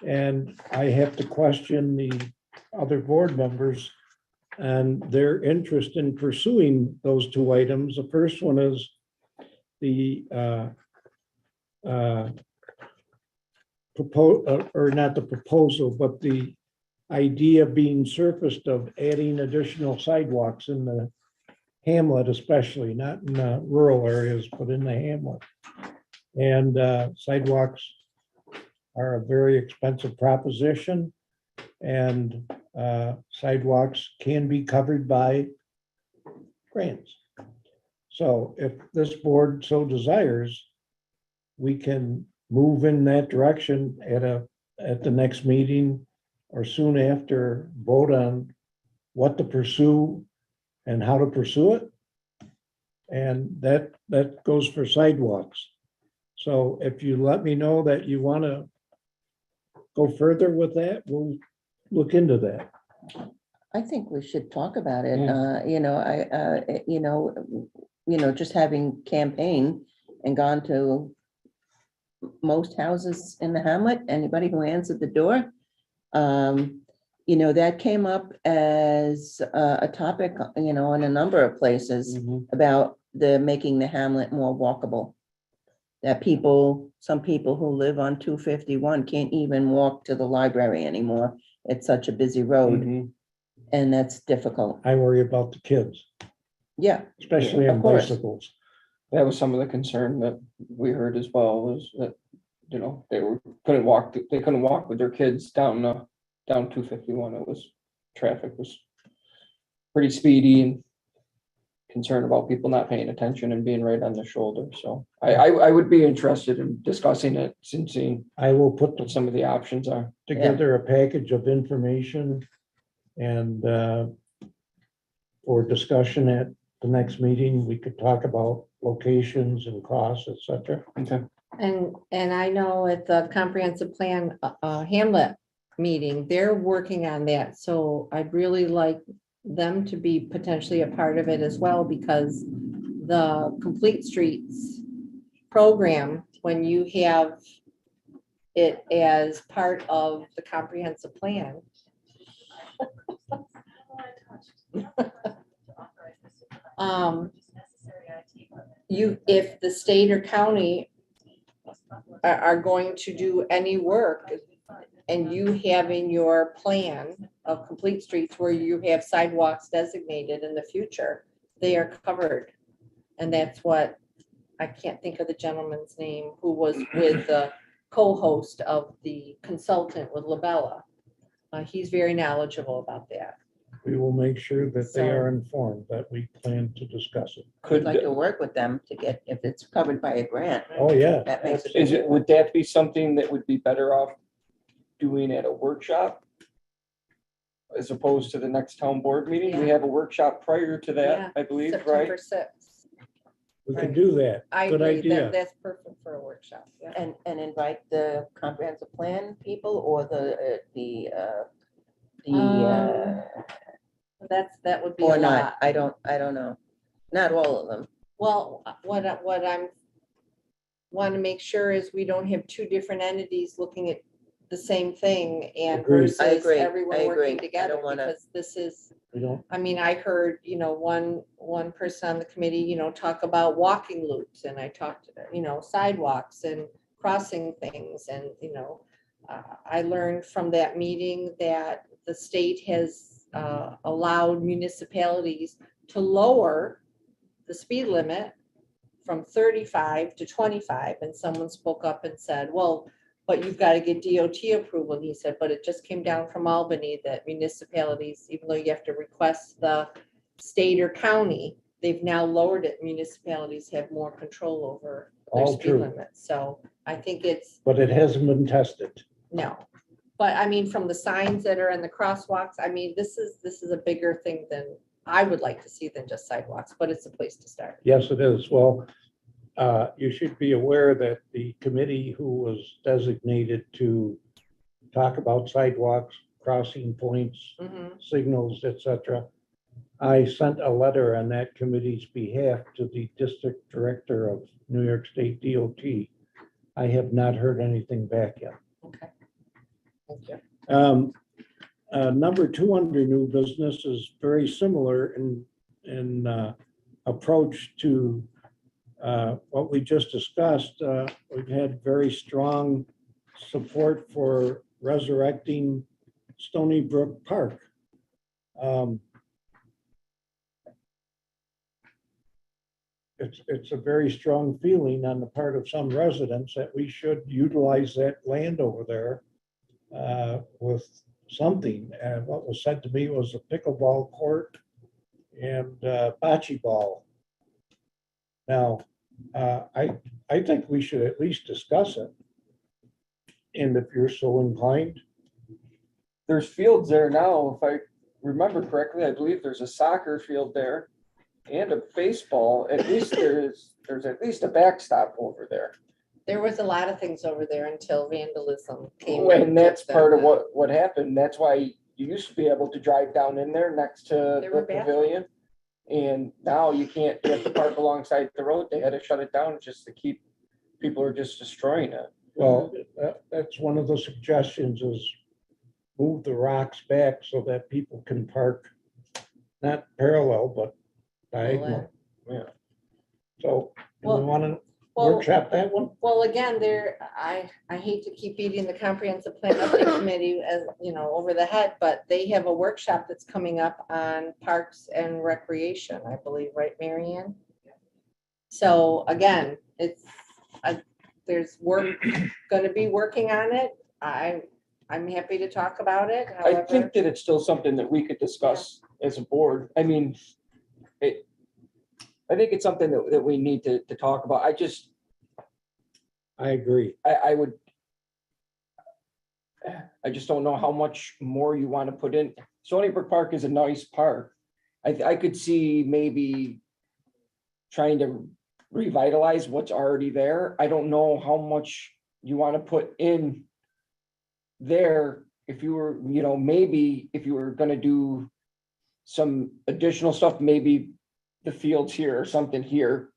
And I have to question the other board members and their interest in pursuing those two items. The first one is the or not the proposal, but the idea being surfaced of adding additional sidewalks in the hamlet, especially not in the rural areas, but in the hamlet. And sidewalks are a very expensive proposition. And sidewalks can be covered by grants. So if this board so desires, we can move in that direction at the next meeting or soon after, vote on what to pursue and how to pursue it. And that goes for sidewalks. So if you let me know that you want to go further with that, we'll look into that. I think we should talk about it. Yeah. Just having campaign and gone to most houses in the hamlet, anybody who answered the door. That came up as a topic, in a number of places about making the hamlet more walkable. That some people who live on 251 can't even walk to the library anymore. It's such a busy road, and that's difficult. I worry about the kids, Yeah, especially of on course. bicycles. That was some of the concern that we heard as well, was that, couldn't walk with their kids down 251. Traffic was pretty speedy and concerned about people not paying attention and being right on their shoulder. So I would be interested in discussing it and seeing I will put what some of the options are. together a package of information and for discussion at the next meeting, we could talk about locations and costs, et cetera. Okay. And I know at the comprehensive plan Hamlet meeting, they're working on that. So I'd really like them to be potentially a part of it as well, because the Complete Streets program, when you have it as part of the comprehensive plan, if the state or county are going to do any work and you have in your plan of Complete Streets where you have sidewalks designated in the future, they are covered. And that's what, I can't think of the gentleman's name who was with the co-host of the consultant with Labella. He's very knowledgeable about that. We will make sure that they are informed that we plan to discuss it. I'd like to work with them to get, if it's covered by a grant, Oh, yeah. that makes it. Would that be something that would be better off doing at a workshop as opposed to the next town board meeting? We Yeah. have a workshop prior to Yeah, that, I believe, right? September 6th. We can do that. I Good agree, idea. that's perfect for a workshop, yeah. And invite the comprehensive plan people or That would be a or lot. not, I don't know. Not all of them. Well, what I'm want to make sure is we don't have two different entities looking at the same thing and Agreed. versus I agree. everyone I agree. working I together, don't wanna- because this is, We don't, I mean, I heard, one person on the committee, talk about walking loops, and I talked, sidewalks and crossing things, and, I learned from that meeting that the state has allowed municipalities to lower the speed limit from 35 to 25, and someone spoke up and said, well, but you've got to get DOT approval. And he said, but it just came down from Albany that municipalities, even though you have to request the state or county, they've now lowered it. Municipalities have more control over their All speed true. limits. So I think it's, but it hasn't been tested. no. But I mean, from the signs that are in the crosswalks, I mean, this is a bigger thing than I would like to see than just sidewalks, but it's a place to start. Yes, it is. Well, you should be aware that the committee who was designated to talk about sidewalks, crossing points, Mhm. signals, et cetera, I sent a letter on that committee's behalf to the district director of New York State DOT. I have not heard anything back yet. Okay. Thank you. Number 2 under new business is very similar in approach to what we just discussed. We've had very strong support for resurrecting Stony Brook Park. It's a very strong feeling on the part of some residents that we should utilize that land over there with something. And what was said to me was a pickleball court and bocce ball. Now, I think we should at least discuss it. And if you're so inclined, There's fields there now, if I remember correctly, I believe there's a soccer field there and a baseball. At least there's at least a backstop over there. There was a lot of things over there until vandalism came. And that's took them part of out. what happened. That's why you used to be able to drive down in there next to There the were bathrooms. pavilion. And now you can't, you have to park alongside the road. They had to shut it down just to keep, people are just destroying it. well, that's one of the suggestions is move the rocks back so that people can park not parallel, but diagonal. Yeah. So do we Well- want to Well, workshop that one? well, again, I hate to keep beating the comprehensive plan update committee as, over the head, but they have a workshop that's coming up on parks and recreation, I believe, right, Marianne? So again, there's work, gonna be working on it. I'm happy to talk about it, I however. think that it's still something that we could discuss as a board. I mean, I think it's something that we need to talk about. I agree. I just don't know how much more you want to put in. Stony Brook Park is a nice park. I could see maybe trying to revitalize what's already there. I don't know how much you want to put in there. If you were, maybe if you were gonna do some additional stuff, maybe the fields here or something here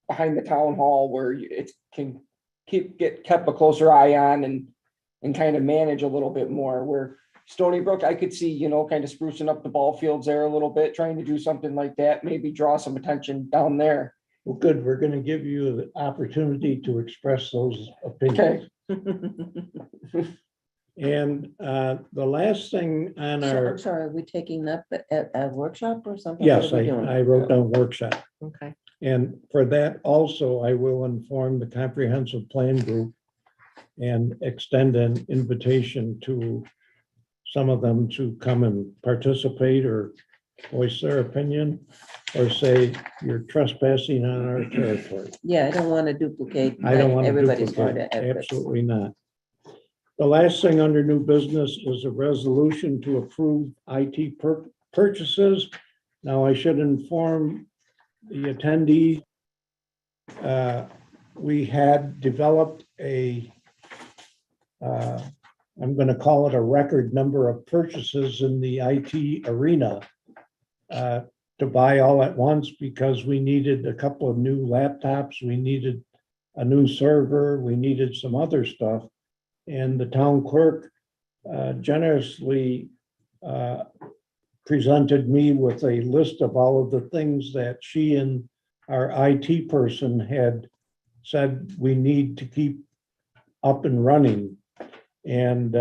behind the town hall where it can get kept a closer eye on and kind of manage a little bit more. Where Stony Brook, I could see, kind of sprucing up the ball fields there a little bit, trying to do something like that, maybe draw some attention down there. Well, good. We're going to give you the opportunity to express those opinions. And the last thing on So, our, I'm sorry, are we taking that at a workshop or something? yes, What are we doing? I wrote down workshop. Okay, And for that also, I will inform the comprehensive plan group and extend an invitation to some of them to come and participate or voice their opinion or say you're trespassing on our territory. Yeah, I don't want to duplicate. I don't want to everybody's part duplicate, of it. absolutely not. The last thing under new business is a resolution to approve IT purchases. Now, I should inform the attendees. We had developed I'm going to call it a record number of purchases in the IT arena to buy all at once because we needed a couple of new laptops, we needed a new server, we needed some other stuff. And the town clerk generously presented me with a list of all of the things that she and our IT person had said we need to keep up and running. And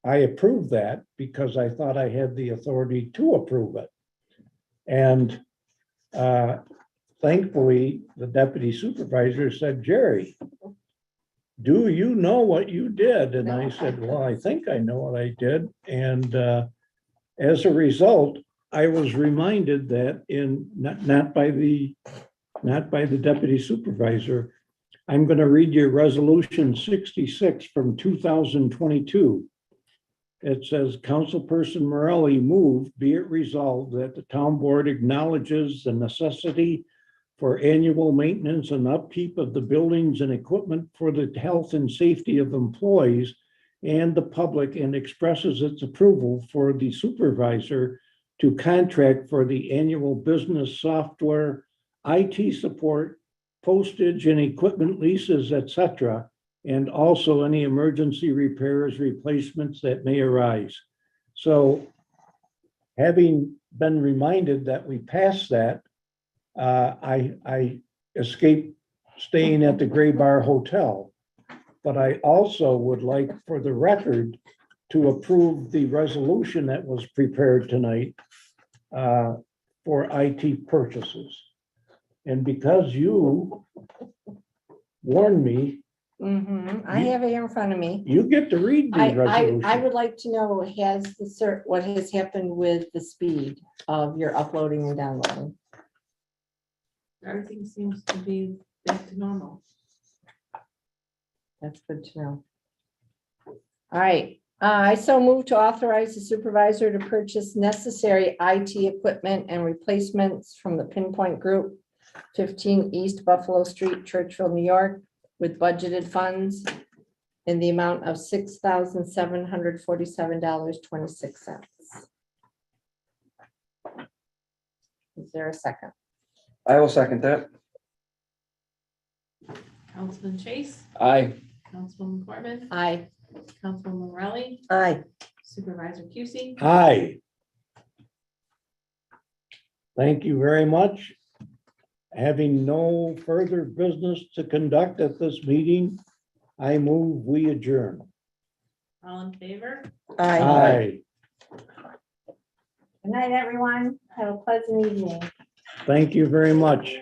I approved that because I thought I had the authority to approve it. And thankfully, the deputy supervisor said, Jerry, do you know what you did? And I said, well, I think I know what I did. And as a result, I was reminded that not by the deputy supervisor, I'm going to read you resolution 66 from 2022. It says, Councilperson Morelli moved, be it resolved that the town board acknowledges the necessity for annual maintenance and upkeep of the buildings and equipment for the health and safety of employees and the public, and expresses its approval for the supervisor to contract for the annual business software, IT support, postage and equipment leases, etc., and also any emergency repairs, replacements that may arise. So having been reminded that we passed that, I escaped staying at the Gray Bar Hotel. But I also would like for the record to approve the resolution that was prepared tonight for IT purchases. And because you warned me, I have it here in front of me. you get to read the I resolution. would like to know, what has happened with the speed of your uploading and downloading? Everything seems to be back to normal. That's good to know. All right, I so move to authorize the supervisor to purchase necessary IT equipment and replacements from the Pinpoint Group, 15 East Buffalo Street, Churchville, New York, with budgeted funds in the amount of $6,747.26. Is there a second? I will second that. Councilman Chase, Aye. Councilwoman Corbin, Aye. Councilwoman Morelli, Aye. Supervisor Cusie. Aye. Thank you very much. Having no further business to conduct at this meeting, I move we adjourn. All in favor? Aye. Aye. Good night, everyone. Have a pleasant evening. Thank you very much.